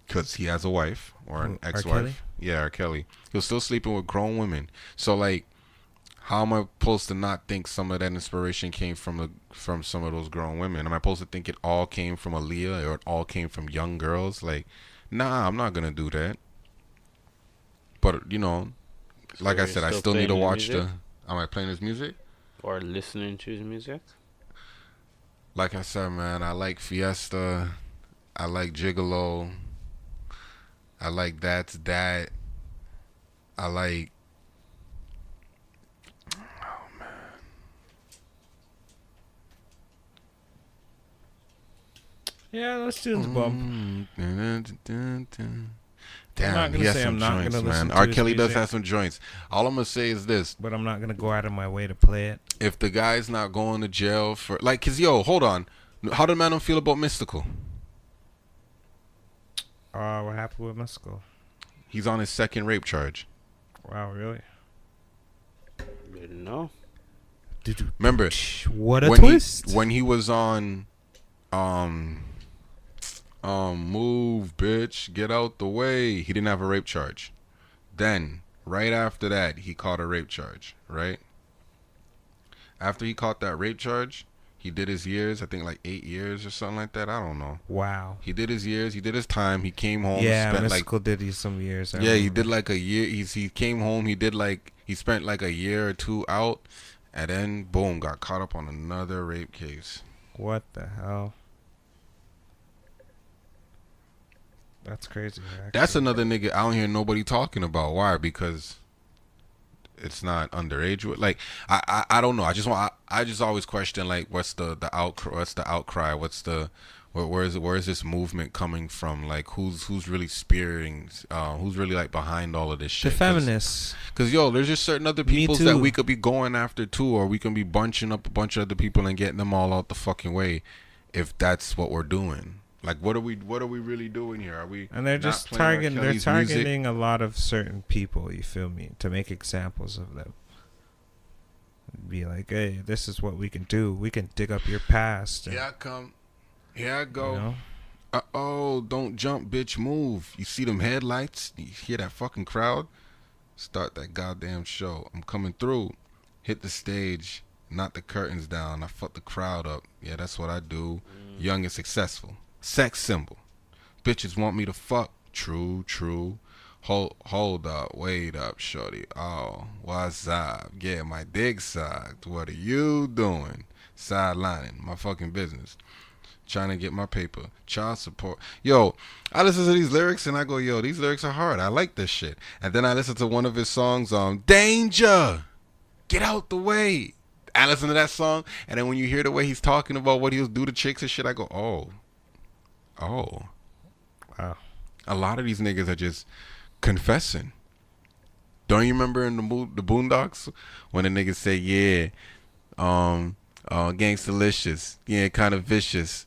[SPEAKER 1] because he has a wife or an ex-wife.
[SPEAKER 2] R. Kelly?
[SPEAKER 1] Yeah, R. Kelly. He was still sleeping with grown women. So, like, how am I supposed to not think some of that inspiration came from some of those grown women? Am I supposed to think it all came from Aaliyah or it all came from young girls? Like, nah, I'm not going to do that. But, you know, like I said, I still need to watch the... Am I playing his music?
[SPEAKER 3] Or listening to his music?
[SPEAKER 1] Like I said, man, I like Fiesta. I like Gigolo. I like That's That. I like... Oh, man.
[SPEAKER 2] Yeah, let's do the bump.
[SPEAKER 1] Damn, he has some joints, man. R. Kelly does have some joints. All I'm gonna say is this.
[SPEAKER 2] But I'm not gonna go out of my way to play it.
[SPEAKER 1] If the guy's not going to jail for like, cause yo, hold on. How did man feel about Mystical?
[SPEAKER 2] What happened with Mystical?
[SPEAKER 1] He's on his second rape charge.
[SPEAKER 2] Wow, really?
[SPEAKER 3] Didn't know.
[SPEAKER 1] Remember
[SPEAKER 2] what a twist?
[SPEAKER 1] When he was on move, bitch, get out the way. He didn't have a rape charge. Then, right after that, he caught a rape charge, right? After he caught that rape charge, he did his years, I think like 8 years or something like that. I don't know.
[SPEAKER 2] Wow.
[SPEAKER 1] He did his years, he did his time, he came home.
[SPEAKER 2] Yeah, Mystical did he some years.
[SPEAKER 1] He did like a year. He came home, he spent like a year or two out, and then, boom, got caught up on another rape case.
[SPEAKER 2] What the hell? That's crazy. Actually.
[SPEAKER 1] That's another nigga I don't hear nobody talking about. Why? Because it's not underage. Like I don't know. I just always question like what's the outcry? What's the Where is this movement coming from? Like, who's really spearing? Who's really like behind all of this shit?
[SPEAKER 2] The feminists.
[SPEAKER 1] Cause yo, there's just certain other
[SPEAKER 2] Me
[SPEAKER 1] peoples
[SPEAKER 2] too.
[SPEAKER 1] that we could be going after too, or we can be bunching up a bunch of other people and getting them all out the fucking way, if that's what we're doing. Like, what are we really doing here? Are we?
[SPEAKER 2] And they're
[SPEAKER 1] not
[SPEAKER 2] just
[SPEAKER 1] playing R. Kelly's
[SPEAKER 2] targeting
[SPEAKER 1] music?
[SPEAKER 2] a lot of certain people, you feel me, to make examples of them. Be like, hey, this is what we can do. We can dig up your past. And,
[SPEAKER 1] Here I come. Here I go.
[SPEAKER 2] you know?
[SPEAKER 1] Oh, don't jump, bitch, move. You see them headlights? You hear that fucking crowd? Start that goddamn show. I'm coming through. Hit the stage. Knock the curtains down. I fuck the crowd up. Yeah, that's what I do. Young and successful. Sex symbol. Bitches want me to fuck. True, true. Hold up. Wait up, shorty. Oh, what's up? Yeah, my dick sucked. What are you doing? Sidelining my fucking business. Trying to get my paper. Child support. Yo, I listen to these lyrics and I go, yo, these lyrics are hard. I like this shit. And then I listen to one of his songs, Danger. Get out the way. I listen to that song, and then when you hear the way he's talking about what he'll do to chicks and shit, I go, oh.
[SPEAKER 2] Wow.
[SPEAKER 1] A lot of these niggas are just confessing. Don't you remember in the Boondocks when the niggas say, yeah, gangstalicious, yeah, kind of vicious.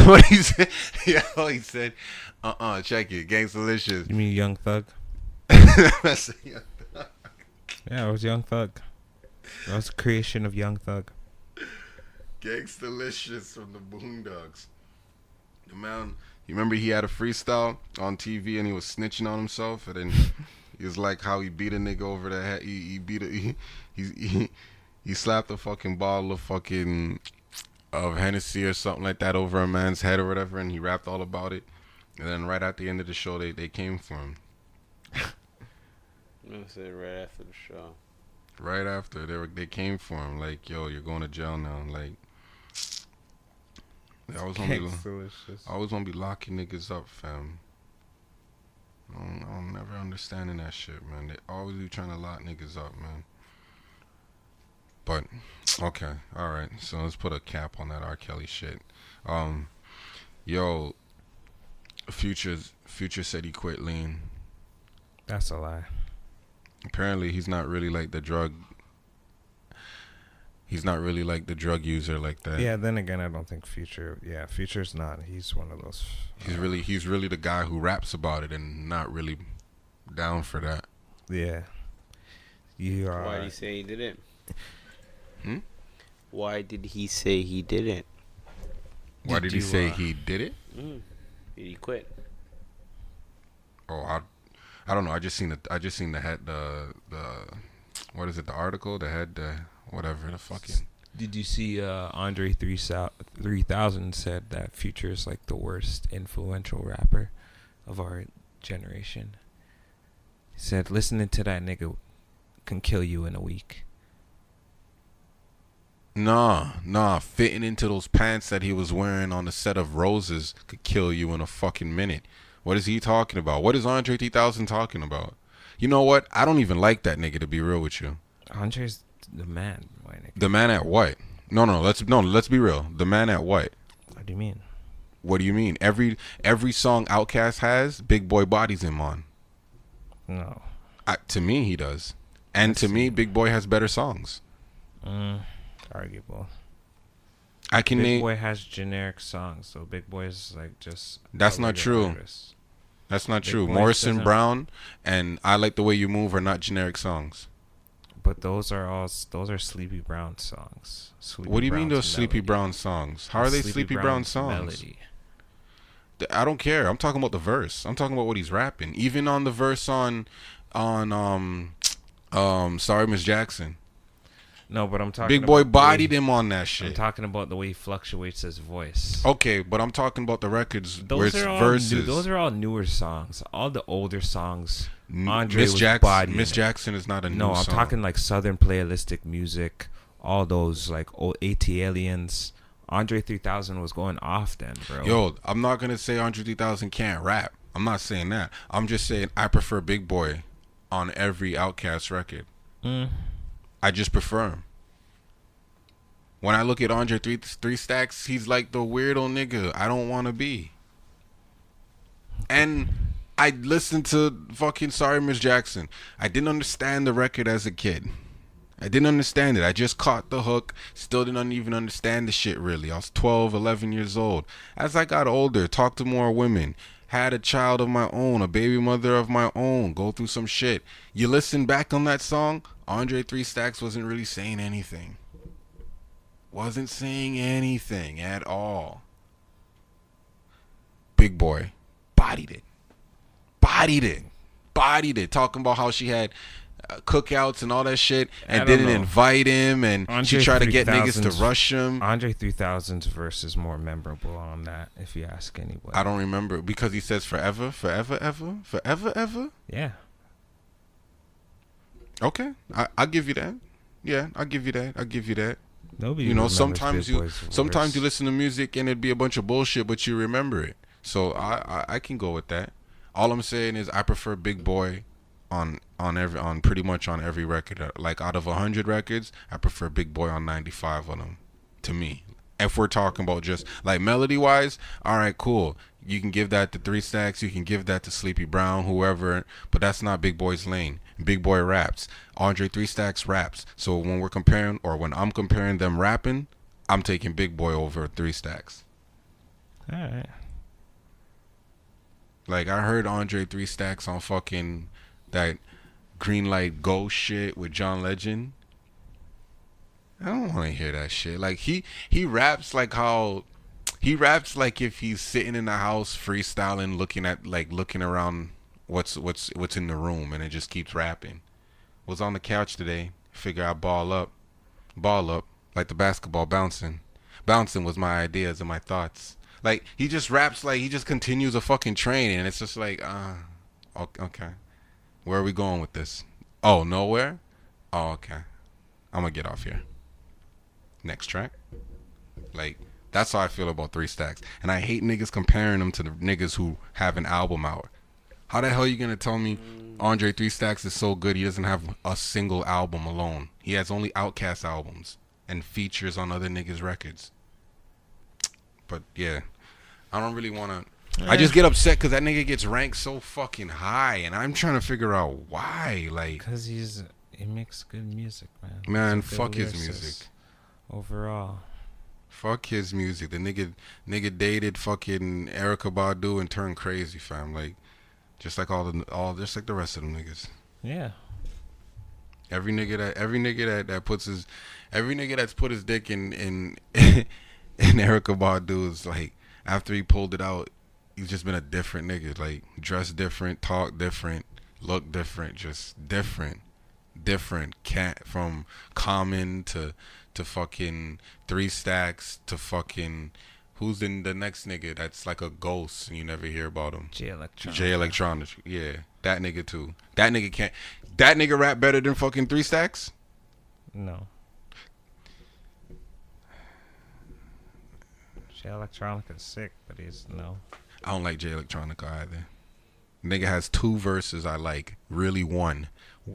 [SPEAKER 1] What he said? Yeah, he said, check it, gangstalicious.
[SPEAKER 2] You mean Young Thug?
[SPEAKER 1] That's
[SPEAKER 2] Yeah, it was Young Thug. That was the creation of Young Thug.
[SPEAKER 1] Gangstalicious from the Boondocks. The man, you remember he had a freestyle on TV and he was snitching on himself, and then he was like how he beat a nigga over the head. He slapped a fucking bottle of fucking of Hennessy or something like that over a man's head or whatever, and he rapped all about it. And then right at the end of the show, they came for him.
[SPEAKER 3] I'm gonna say right after the show.
[SPEAKER 1] Right after they came for him, like, yo, you're going to jail now. Like, I always want to be locking niggas up, fam. I'm never understanding that shit, man. They always be trying to lock niggas up, man. But okay, all right. So let's put a cap on that R. Kelly shit. Yo, Future said he quit lean.
[SPEAKER 2] That's a lie.
[SPEAKER 1] Apparently, he's not really like the drug. He's not really like the drug user like that.
[SPEAKER 2] Yeah. Then again, I don't think Future. Yeah, Future's not. He's one of those.
[SPEAKER 1] He's really the guy who raps about it and not really down for that.
[SPEAKER 2] Yeah. You are.
[SPEAKER 3] Why did he say he didn't?
[SPEAKER 1] Hmm?
[SPEAKER 3] Why did he say he didn't?
[SPEAKER 1] Why did he say he did it?
[SPEAKER 3] Did he quit?
[SPEAKER 1] Oh, I don't know. I just seen the head, the what is it? The article, the head, whatever the fucking.
[SPEAKER 2] Did you see Andre 3000 said that Future is like the worst influential rapper of our generation? He said listening to that nigga can kill you in a week.
[SPEAKER 1] Nah. Fitting into those pants that he was wearing on the set of Roses could kill you in a fucking minute. What is he talking about? What is Andre 3000 talking about? You know what? I don't even like that nigga, to be real with you.
[SPEAKER 2] Andre's the man, my nigga.
[SPEAKER 1] The man at what? No, let's be real. The man at what?
[SPEAKER 2] What do you mean?
[SPEAKER 1] What do you mean? Every song Outkast has, Big Boy bodies him on.
[SPEAKER 2] No.
[SPEAKER 1] To me, he does. And to me, Big Boy has better songs.
[SPEAKER 2] Arguable.
[SPEAKER 1] I can
[SPEAKER 2] Big
[SPEAKER 1] name.
[SPEAKER 2] Boy has generic songs, so Big Boy is like just.
[SPEAKER 1] That's not true.
[SPEAKER 2] Artist.
[SPEAKER 1] That's not
[SPEAKER 2] Big
[SPEAKER 1] true.
[SPEAKER 2] Boy
[SPEAKER 1] Morrison
[SPEAKER 2] doesn't-
[SPEAKER 1] Brown and I Like the Way You Move are not generic songs.
[SPEAKER 2] But those are Sleepy Brown songs.
[SPEAKER 1] What do you mean
[SPEAKER 2] Brown's
[SPEAKER 1] those Sleepy
[SPEAKER 2] melody.
[SPEAKER 1] Brown songs? How are they Sleepy Brown
[SPEAKER 2] Brown's
[SPEAKER 1] songs?
[SPEAKER 2] melody.
[SPEAKER 1] I don't care. I'm talking about the verse. I'm talking about what he's rapping. Even on the verse on Sorry Miss Jackson.
[SPEAKER 2] No, but I'm talking.
[SPEAKER 1] Big Boy
[SPEAKER 2] about the way-
[SPEAKER 1] bodied him on that
[SPEAKER 2] I'm
[SPEAKER 1] shit.
[SPEAKER 2] talking about the way he fluctuates his voice.
[SPEAKER 1] Okay, but I'm talking about the records where it's
[SPEAKER 2] Those are all
[SPEAKER 1] verses.
[SPEAKER 2] those are all newer songs. All the older songs. Andre
[SPEAKER 1] Miss
[SPEAKER 2] was
[SPEAKER 1] Jackson.
[SPEAKER 2] bodying
[SPEAKER 1] Miss
[SPEAKER 2] it.
[SPEAKER 1] Jackson is not a new
[SPEAKER 2] No, I'm
[SPEAKER 1] song.
[SPEAKER 2] talking like Southern playalistic music. All those like old AT Aliens. Andre 3000 was going off then, bro.
[SPEAKER 1] Yo, I'm not gonna say Andre 3000 can't rap. I'm not saying that. I'm just saying I prefer Big Boy on every Outkast record. I just prefer him. When I look at Andre three Stacks, he's like the weirdo nigga I don't want to be. And I listened to fucking Sorry Miss Jackson. I didn't understand the record as a kid. I didn't understand it. I just caught the hook. Still didn't even understand the shit really. I was 12, 11 years old. As I got older, talked to more women, had a child of my own, a baby mother of my own, go through some shit. You listen back on that song, Andre 3 Stacks wasn't really saying anything. Wasn't saying anything at all. Big Boy bodied it. Bodied it. Talking about how she had cookouts and all that shit and didn't invite him, and Andre she tried to get niggas to rush him.
[SPEAKER 2] Andre 3000's verse is more memorable on that, if you ask anybody.
[SPEAKER 1] I don't remember because he says forever, forever, ever, forever, ever.
[SPEAKER 2] Yeah.
[SPEAKER 1] Okay, I'll give you that. Yeah, I'll give you that.
[SPEAKER 2] Nobody,
[SPEAKER 1] you know, sometimes you listen to music and it'd be a bunch of bullshit, but you remember it. So I can go with that. All I'm saying is I prefer Big Boy on pretty much on every record. Like out of 100 records, I prefer Big Boy on 95 of them. To me, if we're talking about just like melody wise, all right, cool. You can give that to 3 Stacks. You can give that to Sleepy Brown, whoever. But that's not Big Boy's lane. Big Boy raps. Andre 3 Stacks raps. So when we're comparing, or when I'm comparing them rapping, I'm taking Big Boy over 3 Stacks.
[SPEAKER 2] All right.
[SPEAKER 1] Like I heard Andre 3 Stacks on fucking that Green Light Go shit with John Legend. I don't want to hear that shit. Like he raps like how he raps like if he's sitting in the house freestyling, looking around what's in the room, and it just keeps rapping. Was on the couch today. Figure out ball up, like the basketball bouncing. Bouncing was my ideas and my thoughts. Like he just raps like he just continues a fucking train, and it's just like okay. Where are we going with this? Oh, nowhere? Oh, okay. I'm going to get off here. Next track. Like, that's how I feel about 3 Stacks. And I hate niggas comparing them to the niggas who have an album out. How the hell are you going to tell me Andre 3 Stacks is so good he doesn't have a single album alone? He has only Outkast albums and features on other niggas' records. But, yeah. I don't really want to... I just get upset because that nigga gets ranked so fucking high, and I'm trying to figure out why. Like,
[SPEAKER 2] because he makes good music, man.
[SPEAKER 1] Man, fuck his music.
[SPEAKER 2] Overall,
[SPEAKER 1] fuck his music. The nigga dated fucking Erykah Badu and turned crazy, fam. Like, just like just like the rest of them niggas.
[SPEAKER 2] Yeah.
[SPEAKER 1] Every nigga that's put his dick in Erykah Badu is like, after he pulled it out, he's just been a different nigga. Like, dress different, talk different, look different, just different. Cat from Common to fucking 3 Stacks to fucking who's in the next nigga that's like a ghost and you never hear about him. Jay Electronica. Yeah, that nigga too. That nigga rap better than fucking 3 Stacks?
[SPEAKER 2] No. Jay Electronica is sick, but no.
[SPEAKER 1] I don't like Jay Electronica either. Nigga has 2 verses I like. Really one.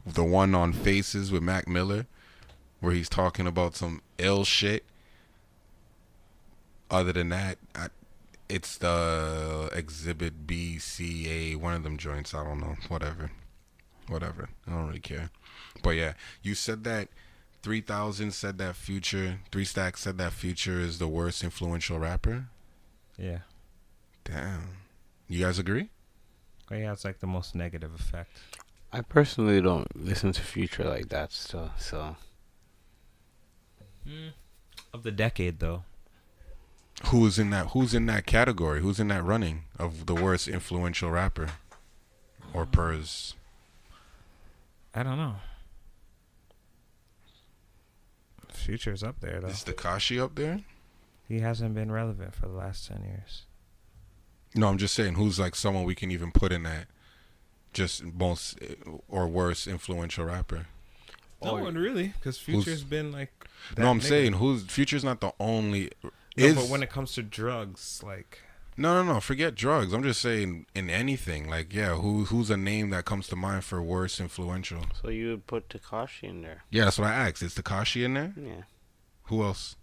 [SPEAKER 1] The one on Faces with Mac Miller, where he's talking about some ill shit. Other than that, it's the Exhibit B, C, A, one of them joints. I don't know. Whatever. I don't really care. But yeah, you said that 3000 said that Future, 3 Stacks said that Future is the worst influential rapper.
[SPEAKER 2] Yeah.
[SPEAKER 1] Damn. You guys agree?
[SPEAKER 2] Oh, yeah, it's like the most negative effect.
[SPEAKER 3] I personally don't listen to Future like that still, so.
[SPEAKER 2] Of the decade, though.
[SPEAKER 1] Who's in that category? Who's in that running of the worst influential rapper? Or pers?
[SPEAKER 2] I don't know. Future's up there, though.
[SPEAKER 1] Is Tekashi up there?
[SPEAKER 2] He hasn't been relevant for the last 10 years.
[SPEAKER 1] No, I'm just saying, who's like someone we can even put in that just most or worst influential rapper?
[SPEAKER 2] No one really, because Future's been like that.
[SPEAKER 1] No, I'm saying Future's not the only.
[SPEAKER 2] No, but when it comes to drugs, like.
[SPEAKER 1] No, forget drugs. I'm just saying in anything, like, yeah, who's a name that comes to mind for worst influential?
[SPEAKER 3] So you would put Tekashi in there?
[SPEAKER 1] Yeah, that's what I asked. Is Tekashi in there?
[SPEAKER 3] Yeah.
[SPEAKER 1] Who else?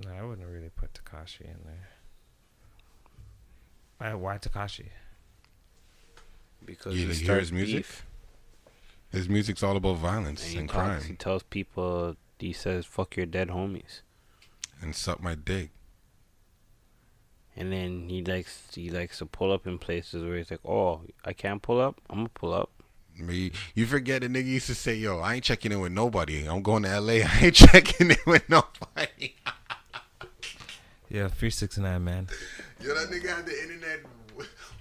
[SPEAKER 2] No, I wouldn't really put Tekashi in there. Why Tekashi?
[SPEAKER 3] Because
[SPEAKER 1] You
[SPEAKER 3] he
[SPEAKER 1] hear
[SPEAKER 3] starts
[SPEAKER 1] his music?
[SPEAKER 3] beef.
[SPEAKER 1] His music's all about violence
[SPEAKER 3] And he
[SPEAKER 1] and
[SPEAKER 3] talks,
[SPEAKER 1] crime
[SPEAKER 3] he tells people, he says, fuck your dead homies.
[SPEAKER 1] and suck my dick.
[SPEAKER 3] And then he likes to pull up in places where he's like, oh, I can't pull up? I'm going to pull up.
[SPEAKER 1] You forget the nigga used to say, yo, I ain't checking in with nobody. I'm going to LA. I ain't checking in with nobody.
[SPEAKER 2] Yeah, 369, man.
[SPEAKER 1] Yo, that nigga had the internet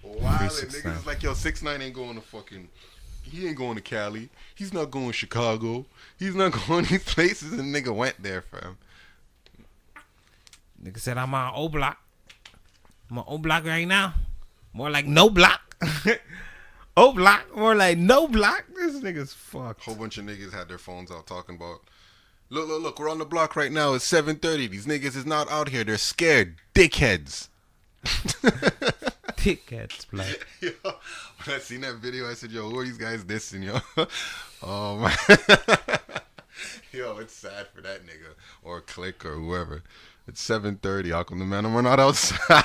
[SPEAKER 1] wild. And
[SPEAKER 2] 369.
[SPEAKER 1] niggas was like, yo, 6ix9ine ain't going to fucking... He ain't going to Cali. He's not going to Chicago. He's not going to these places. And nigga went there, fam.
[SPEAKER 2] Nigga said I'm on O Block. I'm on O Block right now. More like no block. O Block, more like no block. This nigga's fucked.
[SPEAKER 1] Whole bunch of niggas had their phones out talking about, look, we're on the block right now. It's 7:30. These niggas is not out here. They're scared. Dickheads.
[SPEAKER 2] Dickheads, blood.
[SPEAKER 1] Yo, when I seen that video, I said, yo, who are these guys dissing, yo? Oh, man. Yo, it's sad for that nigga. Or Click or whoever. It's 7:30. How come the man we're not outside?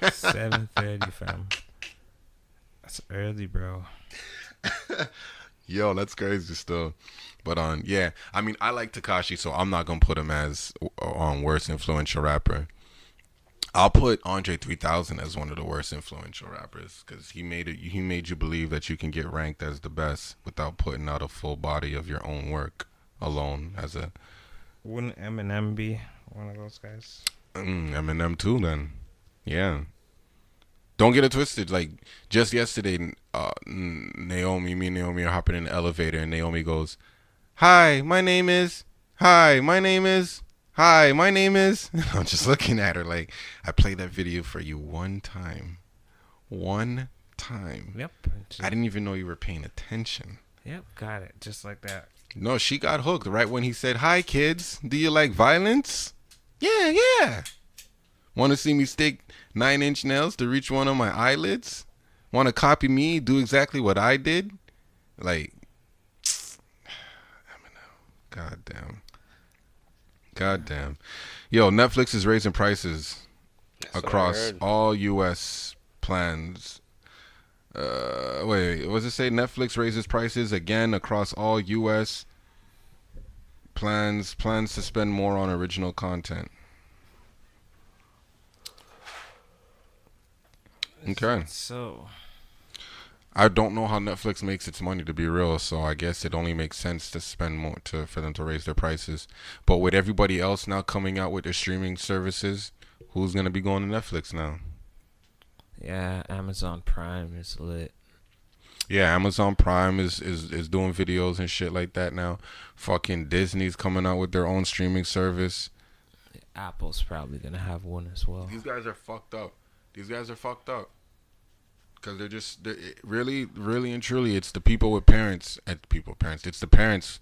[SPEAKER 2] 7:30, fam. That's early, bro.
[SPEAKER 1] Yo, that's crazy still. But yeah, I mean, I like Tekashi, so I'm not gonna put him as worst influential rapper. I'll put Andre 3000 as one of the worst influential rappers because he made you believe that you can get ranked as the best without putting out a full body of your own work alone as a.
[SPEAKER 2] Wouldn't Eminem be one of those guys?
[SPEAKER 1] Eminem too, then. Yeah. Don't get it twisted. Like, just yesterday, me and Naomi are hopping in the elevator, and Naomi goes, Hi, my name is. And I'm just looking at her like, I played that video for you one time. One time.
[SPEAKER 2] Yep.
[SPEAKER 1] I didn't even know you were paying attention.
[SPEAKER 2] Yep, got it. Just like that.
[SPEAKER 1] No, she got hooked right when he said, Hi, kids. Do you like violence? Yeah. Want to see me stick 9-inch nails to reach one of my eyelids? Want to copy me, do exactly what I did? Like, Goddamn. Yo, Netflix is raising prices across all U.S. plans. Wait, what does it say? Netflix raises prices again across all U.S. plans to spend more on original content. Okay.
[SPEAKER 2] So,
[SPEAKER 1] I don't know how Netflix makes its money, to be real, so I guess it only makes sense to spend more for them to raise their prices. But with everybody else now coming out with their streaming services, who's gonna be going to Netflix now?
[SPEAKER 2] yeah, Amazon Prime is lit.
[SPEAKER 1] Yeah, Amazon Prime is doing videos and shit like that now. Fucking Disney's coming out with their own streaming service.
[SPEAKER 2] Apple's probably gonna have one as well.
[SPEAKER 1] These guys are fucked up. Because they're really, really and truly, it's the people with parents. It's the parents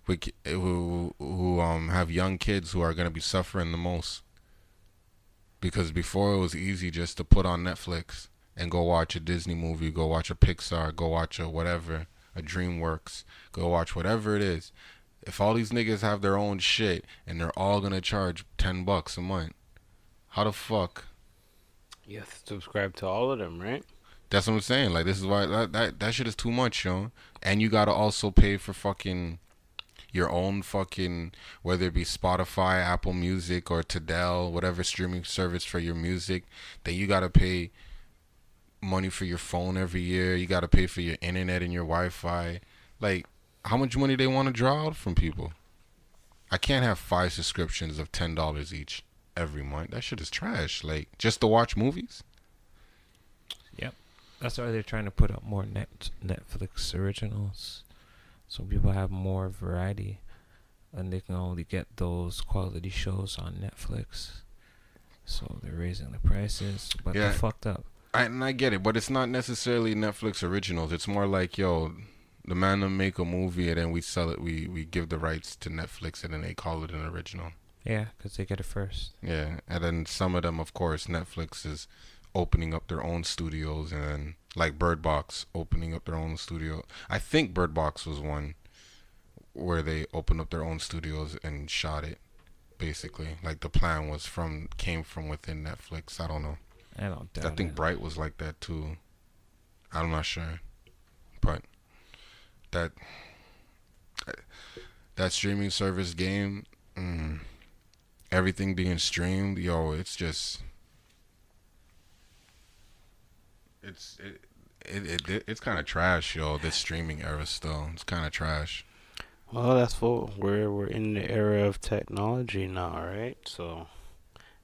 [SPEAKER 1] who have young kids who are going to be suffering the most. Because before it was easy just to put on Netflix and go watch a Disney movie, go watch a Pixar, go watch a whatever, a DreamWorks, go watch whatever it is. If all these niggas have their own shit and they're all going to charge $10 a month, how the fuck?
[SPEAKER 3] You have to subscribe to all of them, right?
[SPEAKER 1] That's what I'm saying. Like, this is why that shit is too much, yo. And you gotta also pay for fucking your own fucking, whether it be Spotify, Apple Music, or Tidal, whatever streaming service for your music. Then you gotta pay money for your phone every year. You gotta pay for your internet and your Wi-Fi. Like, how much money they want to draw out from people? I can't have 5 subscriptions of $10 each every month. That shit is trash. Like, just to watch movies.
[SPEAKER 2] Yep. That's why they're trying to put up more Netflix originals, so people have more variety, and they can only get those quality shows on Netflix. So they're raising the prices, but they're fucked up.
[SPEAKER 1] I get it, but it's not necessarily Netflix originals. It's more like, yo, the man will make a movie and then we sell it. We give the rights to Netflix and then they call it an original.
[SPEAKER 2] Yeah, because they get it first.
[SPEAKER 1] Yeah, and then some of them, of course, Netflix is opening up their own studios, and then, like Bird Box opening up their own studio. I think Bird Box was one where they opened up their own studios and shot it. basically. Like the plan came from within Netflix. I don't know.
[SPEAKER 2] I don't doubt
[SPEAKER 1] I think
[SPEAKER 2] it.
[SPEAKER 1] Bright was like that too. I'm not sure, but that that streaming service game, everything being streamed, yo, it's just it's kind of trash, yo. This streaming era still, it's kind of trash.
[SPEAKER 3] Well, that's what we're in the era of technology now, right? So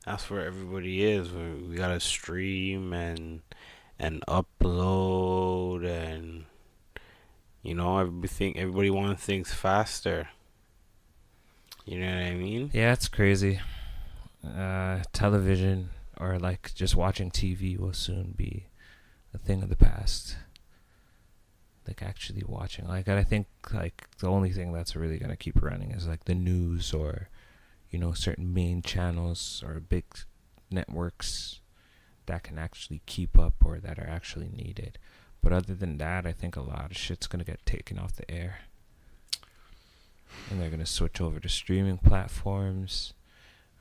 [SPEAKER 3] that's where everybody is. We gotta stream and upload, and everybody wants things faster. You know what I mean?
[SPEAKER 2] Yeah, it's crazy. Television or like just watching TV will soon be a thing of the past. Like actually watching, like, I think like the only thing that's really gonna keep running is like the news, or certain main channels or big networks that can actually keep up or that are actually needed. But other than that, I think a lot of shit's gonna get taken off the air, and they're gonna switch over to streaming platforms,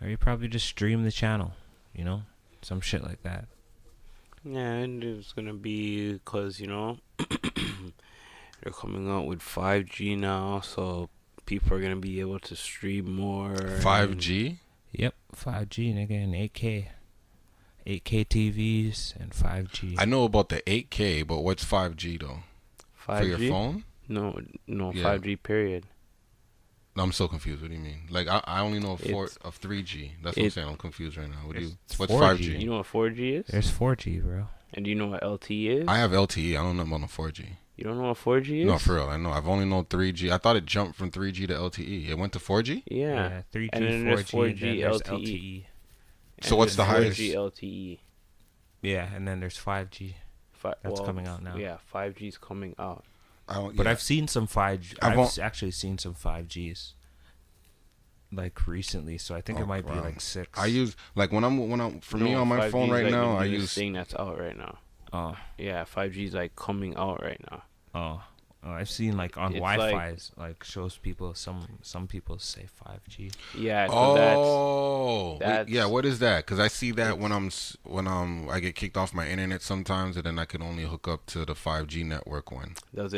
[SPEAKER 2] or you probably just stream the channel, some shit like that.
[SPEAKER 3] Yeah, and it's gonna be because they're coming out with 5G now, so people are gonna be able to stream more.
[SPEAKER 1] 5G?
[SPEAKER 2] Yep, 5G, nigga, and 8K. 8K TVs and 5G.
[SPEAKER 1] I know about the 8K, but what's 5G though?
[SPEAKER 3] 5G?
[SPEAKER 1] For your phone?
[SPEAKER 3] No,
[SPEAKER 1] Yeah.
[SPEAKER 3] 5G period.
[SPEAKER 1] I'm so confused. What do you mean? Like I only know of 3G. That's what I'm saying. I'm confused right now. What's 5G?
[SPEAKER 3] You know what 4G is?
[SPEAKER 2] There's 4G, bro.
[SPEAKER 3] And do you know what LTE is?
[SPEAKER 1] I have LTE. I don't know about the 4G.
[SPEAKER 3] You don't know what 4G is?
[SPEAKER 1] No, for real. I know. I've only known 3G. I thought it jumped from 3G to LTE. It went to 4G?
[SPEAKER 3] Yeah.
[SPEAKER 2] 3G,
[SPEAKER 3] and then there's
[SPEAKER 2] 4G,
[SPEAKER 3] 4G,
[SPEAKER 2] and then there's
[SPEAKER 3] LTE.
[SPEAKER 2] LTE.
[SPEAKER 1] So what's the highest?
[SPEAKER 3] 4G LTE.
[SPEAKER 2] Yeah, and then there's 5G. That's coming out now.
[SPEAKER 3] Yeah, 5G's coming out.
[SPEAKER 2] But I've seen some 5G. I've actually seen some 5Gs. Like recently, so I think it might be like 6.
[SPEAKER 1] I use like when I'm me on my phone right now. I use
[SPEAKER 3] thing that's out right now.
[SPEAKER 2] Oh
[SPEAKER 3] yeah, 5G's like coming out right now.
[SPEAKER 2] Oh, I've seen like on Wi-Fi's like shows people some people say 5G.
[SPEAKER 3] Yeah. So
[SPEAKER 1] that's yeah. What is that? Because I see that when I get kicked off my internet sometimes, and then I can only hook up to the 5G network one.
[SPEAKER 3] Is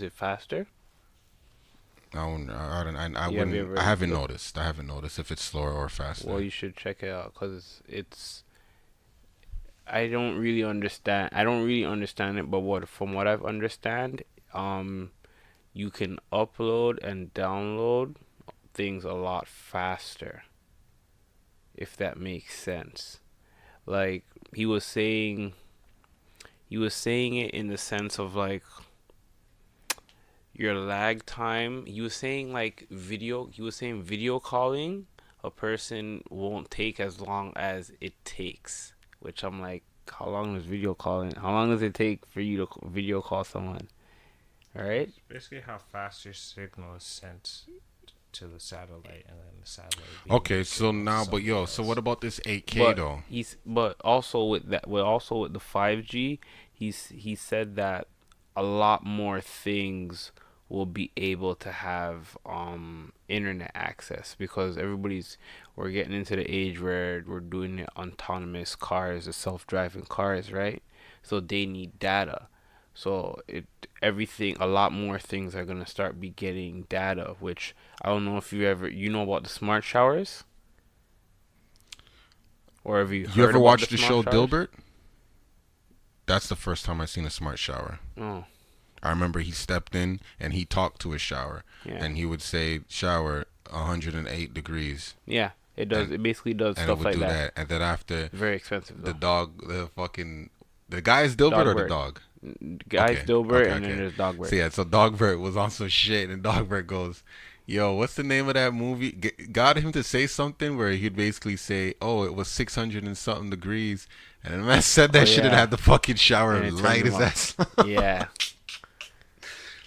[SPEAKER 3] it faster?
[SPEAKER 1] I haven't noticed. I haven't noticed if it's slower or faster.
[SPEAKER 3] Well, you should check it out because I don't really understand it, but from what I've understand, you can upload and download things a lot faster. If that makes sense. Like he was saying it in the sense of like your lag time. He was saying video calling a person won't take as long as it takes, which I'm like, how long does it take for you to video call someone? All right,
[SPEAKER 2] it's basically how fast your signal is sent to the satellite, and then the satellite.
[SPEAKER 1] Okay, so now, but yo, so what about this 8K though?
[SPEAKER 3] But also with the 5G, he said that a lot more things will be able to have internet access, because we're getting into the age where we're doing the autonomous cars, the self-driving cars, right? So they need data. So a lot more things are gonna start be getting data, which I don't know if you know about the smart showers, or have you
[SPEAKER 1] ever watched the show Dilbert? That's the first time I seen a smart shower.
[SPEAKER 3] Oh.
[SPEAKER 1] I remember he stepped in and he talked to his shower, and he would say shower 108 degrees.
[SPEAKER 3] Yeah, it does. It basically does
[SPEAKER 1] and
[SPEAKER 3] stuff
[SPEAKER 1] it would
[SPEAKER 3] like
[SPEAKER 1] do
[SPEAKER 3] that.
[SPEAKER 1] And then after,
[SPEAKER 3] very expensive though.
[SPEAKER 1] The guy is Dilbert or the dog?
[SPEAKER 3] Guy's Dilbert, and then there's Dogbert.
[SPEAKER 1] So yeah, so Dogbert was on some shit, and Dogbert goes, "Yo, what's the name of that movie?" Got him to say something where he'd basically say, "Oh, it was 600 and something degrees," and the man said that shit and had the fucking shower light his ass.
[SPEAKER 3] Yeah.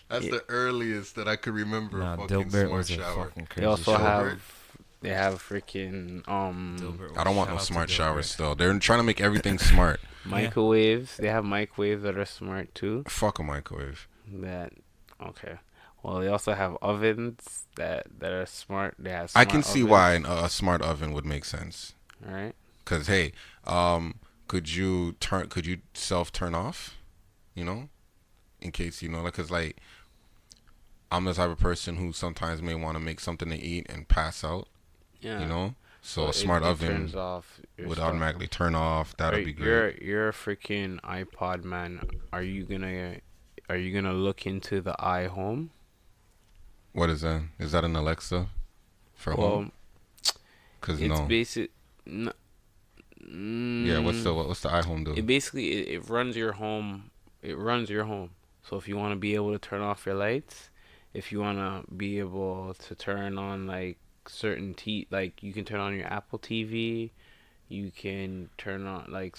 [SPEAKER 1] That's the earliest that I could remember. Fucking
[SPEAKER 2] Dilbert
[SPEAKER 1] smart
[SPEAKER 2] was
[SPEAKER 1] shower.
[SPEAKER 2] fucking crazy.
[SPEAKER 3] They also
[SPEAKER 2] shower.
[SPEAKER 3] have freaking
[SPEAKER 1] I don't want no smart showers still. They're trying to make everything smart.
[SPEAKER 3] Microwaves. They have microwaves that are smart too.
[SPEAKER 1] Fuck a microwave.
[SPEAKER 3] Okay. Well, they also have ovens that are smart. They have
[SPEAKER 1] I
[SPEAKER 3] smart
[SPEAKER 1] can see
[SPEAKER 3] ovens,
[SPEAKER 1] why a smart oven would make sense.
[SPEAKER 3] right?
[SPEAKER 1] Cause hey, could you self turn off? You know, in case you know, like, cause like I'm the type of person who sometimes may want to make something to eat and pass out. You
[SPEAKER 3] Yeah.
[SPEAKER 1] know, so
[SPEAKER 3] So
[SPEAKER 1] a smart
[SPEAKER 3] it turns
[SPEAKER 1] oven
[SPEAKER 3] off your
[SPEAKER 1] would
[SPEAKER 3] stuff.
[SPEAKER 1] automatically turn off.
[SPEAKER 3] Are
[SPEAKER 1] That'd be great.
[SPEAKER 3] you're a freaking iPod man? Are you gonna look into the iHome?
[SPEAKER 1] What is that? Is that an Alexa for home?
[SPEAKER 3] Well,
[SPEAKER 1] Cause
[SPEAKER 3] it's
[SPEAKER 1] no.
[SPEAKER 3] basic.
[SPEAKER 1] Yeah. What's the iHome do?
[SPEAKER 3] It basically it runs your home. It runs your home. So if you want to be able to turn off your lights, if you want to be able to turn on like certain like you can turn on your Apple TV. You can turn on like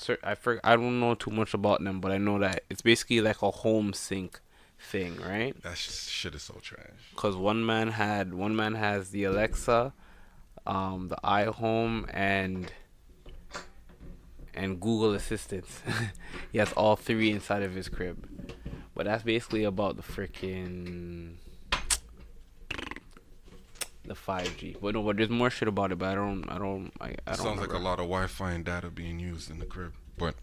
[SPEAKER 3] I don't know too much about them, but I know that it's basically like a home sync thing, right?
[SPEAKER 1] That shit is so trash.
[SPEAKER 3] Cause one man has the Alexa, the iHome, and Google Assistants. He has all three inside of his crib. But that's basically about the 5G. But no, but there's more shit about it. But I don't
[SPEAKER 1] Sounds
[SPEAKER 3] remember.
[SPEAKER 1] like a lot of Wi-Fi and data being used in the crib. But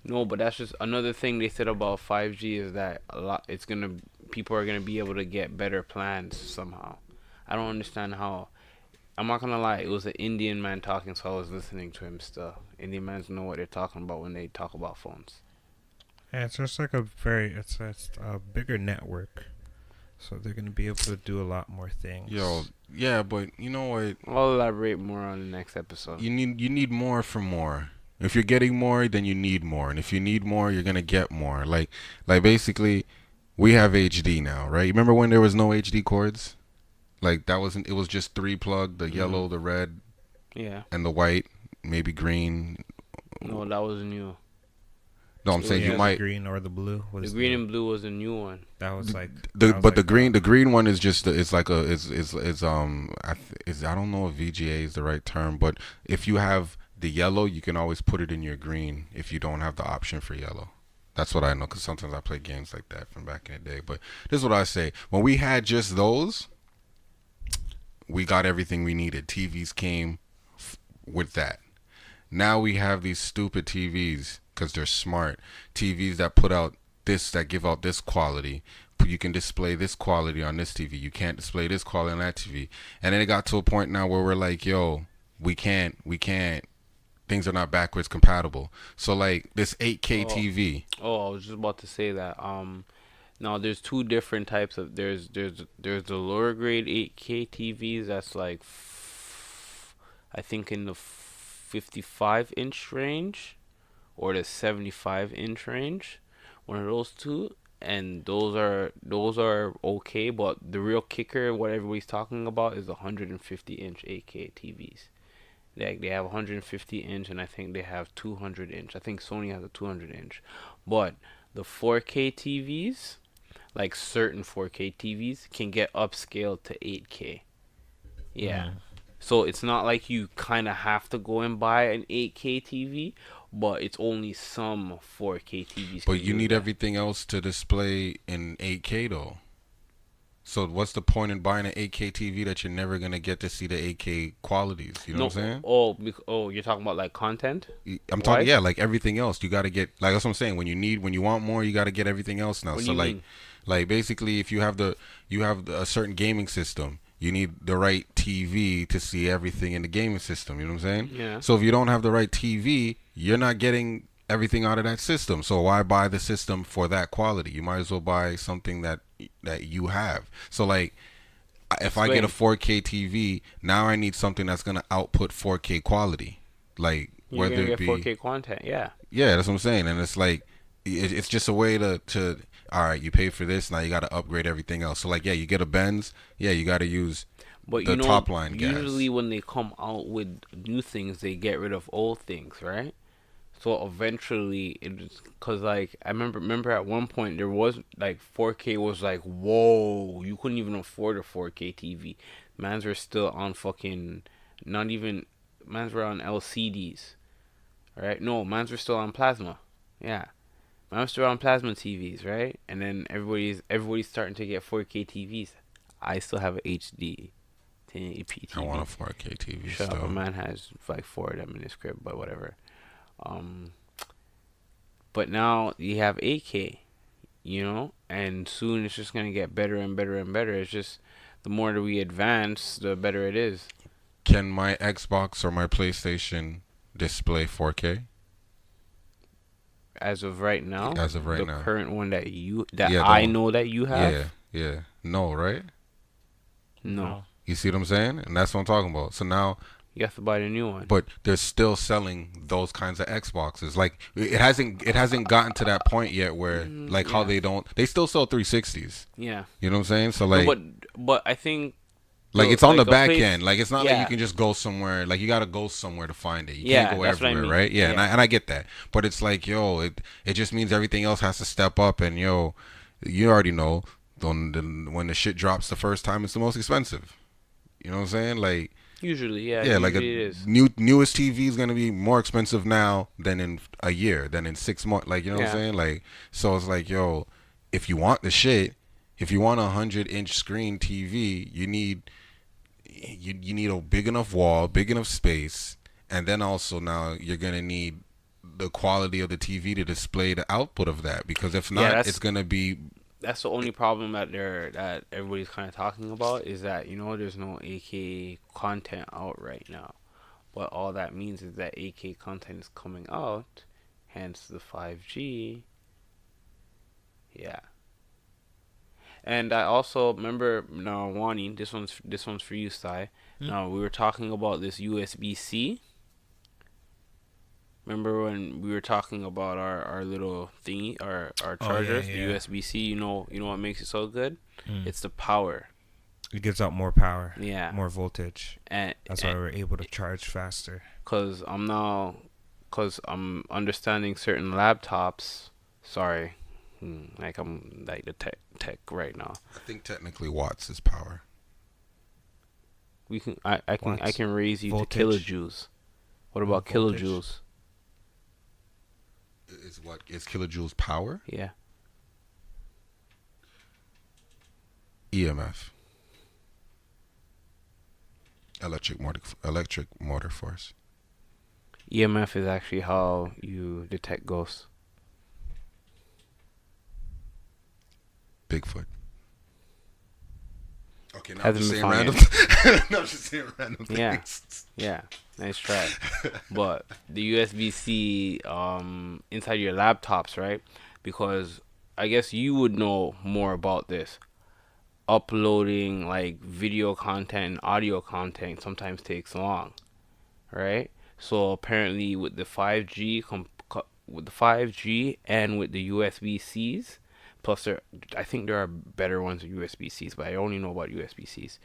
[SPEAKER 3] No, but that's just another thing they said about 5G is that people are gonna be able to get better plans somehow. I don't understand how. I'm not gonna lie, it was an Indian man talking, so I was listening to him still. Indian mans know what they're talking about when they talk about phones.
[SPEAKER 2] Yeah, it's just like it's a bigger network, so they're gonna be able to do a lot more things.
[SPEAKER 1] yo, yeah, but you know what?
[SPEAKER 3] I'll elaborate more on the next episode.
[SPEAKER 1] You need more for more. If you're getting more, then you need more, and if you need more, you're gonna get more. Like basically, we have HD now, right? Remember when there was no HD cords? Like that wasn't. It was just three plug: the yellow, the red,
[SPEAKER 3] Yeah.
[SPEAKER 1] and the white, maybe green.
[SPEAKER 3] No, that was new.
[SPEAKER 1] No, I'm saying
[SPEAKER 2] Yeah,
[SPEAKER 1] you might.
[SPEAKER 2] the green or the blue.
[SPEAKER 3] The green and blue was a new one.
[SPEAKER 2] That was like
[SPEAKER 1] The green one is just it's like a I don't know if VGA is the right term, but if you have the yellow, you can always put it in your green if you don't have the option for yellow. That's what I know because sometimes I play games like that from back in the day. But this is what I say: when we had just those, we got everything we needed. TVs came with that. Now we have these stupid TVs because they're smart TVs that give out this quality. You can display this quality on this TV. You can't display this quality on that TV. And then it got to a point now where we're like, yo, we can't. Things are not backwards compatible. So like this 8K TV.
[SPEAKER 3] Oh, I was just about to say that. Now there's two different types of there's the lower grade 8K TVs that's like I think in the 55-inch range or the 75-inch range, one of those two, and those are okay. But the real kicker, what everybody's talking about, is the 150-inch 8K TVs. They have 150-inch, and I think they have 200-inch. I think Sony has a 200-inch, but the 4K TVs, like certain 4K TVs, can get upscaled to 8K. Yeah. So it's not like you kind of have to go and buy an 8K TV, but it's only some 4K TVs.
[SPEAKER 1] But you need everything else to display in 8K though. So what's the point in buying an 8K TV that you're never gonna get to see the 8K qualities? You know what I'm saying?
[SPEAKER 3] Oh, you're talking about like content?
[SPEAKER 1] I'm talking, yeah, like everything else. You gotta get, like that's what I'm saying. When you want more, you gotta get everything else now.
[SPEAKER 3] What do
[SPEAKER 1] So
[SPEAKER 3] you
[SPEAKER 1] like,
[SPEAKER 3] mean?
[SPEAKER 1] like basically, if you have a certain gaming system, you need the right TV to see everything in the gaming system. You know what I'm saying?
[SPEAKER 3] Yeah.
[SPEAKER 1] So if you don't have the right TV, you're not getting everything out of that system. So why buy the system for that quality? You might as well buy something that you have. So like, if I get a 4K TV, now I need something that's gonna output 4K quality. Like
[SPEAKER 3] You're
[SPEAKER 1] whether
[SPEAKER 3] gonna
[SPEAKER 1] it
[SPEAKER 3] get
[SPEAKER 1] be
[SPEAKER 3] 4K content, yeah.
[SPEAKER 1] yeah, that's what I'm saying. And it's like it's just a way to all right, you pay for this, now you got to upgrade everything else. So like, yeah, you get a Benz, yeah, you got to use
[SPEAKER 3] But
[SPEAKER 1] the top line gas.
[SPEAKER 3] usually when they come out with new things, they get rid of old things, right? So eventually, it's because like I remember at one point there was like 4K was like whoa, you couldn't even afford a 4K TV. Mans were still on fucking not even mans were on LCDs, right? No, mans were still on plasma. Yeah, I'm still on plasma TVs, right? And then everybody's starting to get 4K TVs. I still have a HD 1080p TV.
[SPEAKER 1] I want a 4K TV.
[SPEAKER 3] Shut up,
[SPEAKER 1] still.
[SPEAKER 3] a man has like 4 of them in his crib, but whatever. But now you have 8K, you know, and soon it's just gonna get better and better and better. It's just the more that we advance, the better it is.
[SPEAKER 1] Can my Xbox or my PlayStation display 4K?
[SPEAKER 3] As of right now,
[SPEAKER 1] now,
[SPEAKER 3] the current one that
[SPEAKER 1] Yeah,
[SPEAKER 3] I know that you have,
[SPEAKER 1] yeah. No, right?
[SPEAKER 3] no,
[SPEAKER 1] You see what I'm saying? And that's what I'm talking about. So now,
[SPEAKER 3] you have to buy the new one.
[SPEAKER 1] but they're still selling those kinds of Xboxes. Like it hasn't gotten to that point yet where like how they still sell 360s.
[SPEAKER 3] Yeah,
[SPEAKER 1] You know what I'm saying? So like,
[SPEAKER 3] no, but I think
[SPEAKER 1] like it's on
[SPEAKER 3] like
[SPEAKER 1] the back
[SPEAKER 3] place,
[SPEAKER 1] end. Like it's not like
[SPEAKER 3] yeah.
[SPEAKER 1] you can just go somewhere. Like you got to go somewhere to find it. You
[SPEAKER 3] Yeah,
[SPEAKER 1] can't go
[SPEAKER 3] that's what I
[SPEAKER 1] everywhere,
[SPEAKER 3] mean.
[SPEAKER 1] right? Yeah,
[SPEAKER 3] Yeah.
[SPEAKER 1] And I get that. But it's like, yo, it just means everything else has to step up. And yo, you already know when the shit drops the first time, it's the most expensive. You know what I'm saying? Like
[SPEAKER 3] Usually, yeah,
[SPEAKER 1] yeah, like
[SPEAKER 3] usually it is.
[SPEAKER 1] newest TV is gonna be more expensive now than in a year, than in 6 months. Like you know what I'm
[SPEAKER 3] Yeah.
[SPEAKER 1] saying? Like so, it's like yo, if you want the shit, if you want a 100-inch screen TV, you need a big enough wall, big enough space, and then also now you're gonna need the quality of the TV to display the output of that. Because if not, it's gonna be.
[SPEAKER 3] That's the only problem that everybody's kind of talking about is that, you know, there's no 8K content out right now. But all that means is that 8K content is coming out, hence the 5G. Yeah. And I also remember now, Juanie, this one's for you, Sai. Now we were talking about this USB-C. Remember when we were talking about our little thingy, our chargers, the USB-C? You know what makes it so good? It's the power.
[SPEAKER 2] It gives out more power.
[SPEAKER 3] Yeah.
[SPEAKER 2] More voltage.
[SPEAKER 3] And
[SPEAKER 2] That's why we're able to charge faster.
[SPEAKER 3] Cause I'm understanding certain laptops. Sorry, like I'm like the tech right now.
[SPEAKER 1] I think technically watts is power.
[SPEAKER 3] I can raise you
[SPEAKER 2] voltage.
[SPEAKER 3] to kilojoules. What about
[SPEAKER 2] Voltage.
[SPEAKER 3] kilojoules?
[SPEAKER 1] Is kilojoules power?
[SPEAKER 3] Yeah.
[SPEAKER 1] EMF. Electric motor force.
[SPEAKER 3] EMF is actually how you detect ghosts.
[SPEAKER 1] Bigfoot. Okay, now I'm
[SPEAKER 3] Hasn't
[SPEAKER 1] just
[SPEAKER 3] been
[SPEAKER 1] saying
[SPEAKER 3] found
[SPEAKER 1] random. No, I'm just saying random
[SPEAKER 3] Yeah.
[SPEAKER 1] things.
[SPEAKER 3] Yeah, nice try. But the USB-C inside your laptops, right? Because I guess you would know more about this. Uploading like video content and audio content sometimes takes long, right? So apparently with the 5G and with the USB-Cs, plus I think there are better ones with USB-Cs, but I only know about USB-Cs.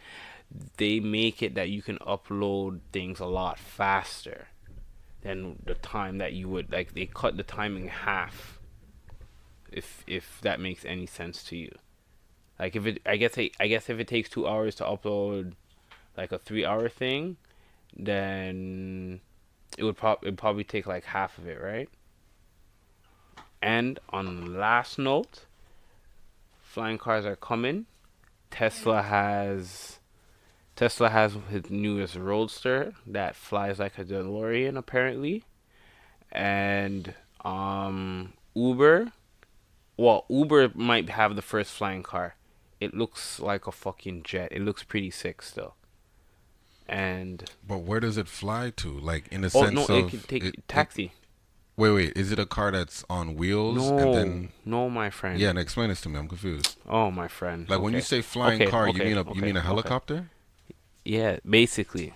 [SPEAKER 3] They make it that you can upload things a lot faster than the time that you would, like they cut the time in half. If that makes any sense to you. Like I guess if it takes 2 hours to upload like a 3-hour thing, then it'd probably take like half of it, right? And on the last note, flying cars are coming. Tesla has his newest Roadster that flies like a DeLorean apparently. And Uber might have the first flying car. It looks like a fucking jet. It looks pretty sick still.
[SPEAKER 1] But where does it fly to? Like in the
[SPEAKER 3] Oh
[SPEAKER 1] sense
[SPEAKER 3] no,
[SPEAKER 1] of
[SPEAKER 3] it can take taxi.
[SPEAKER 1] Wait, is it a car that's on wheels?
[SPEAKER 3] No,
[SPEAKER 1] and then
[SPEAKER 3] no, my friend.
[SPEAKER 1] yeah, and explain this to me. I'm confused.
[SPEAKER 3] Oh, my friend.
[SPEAKER 1] Like when you say flying car, you mean a helicopter?
[SPEAKER 3] Yeah, basically.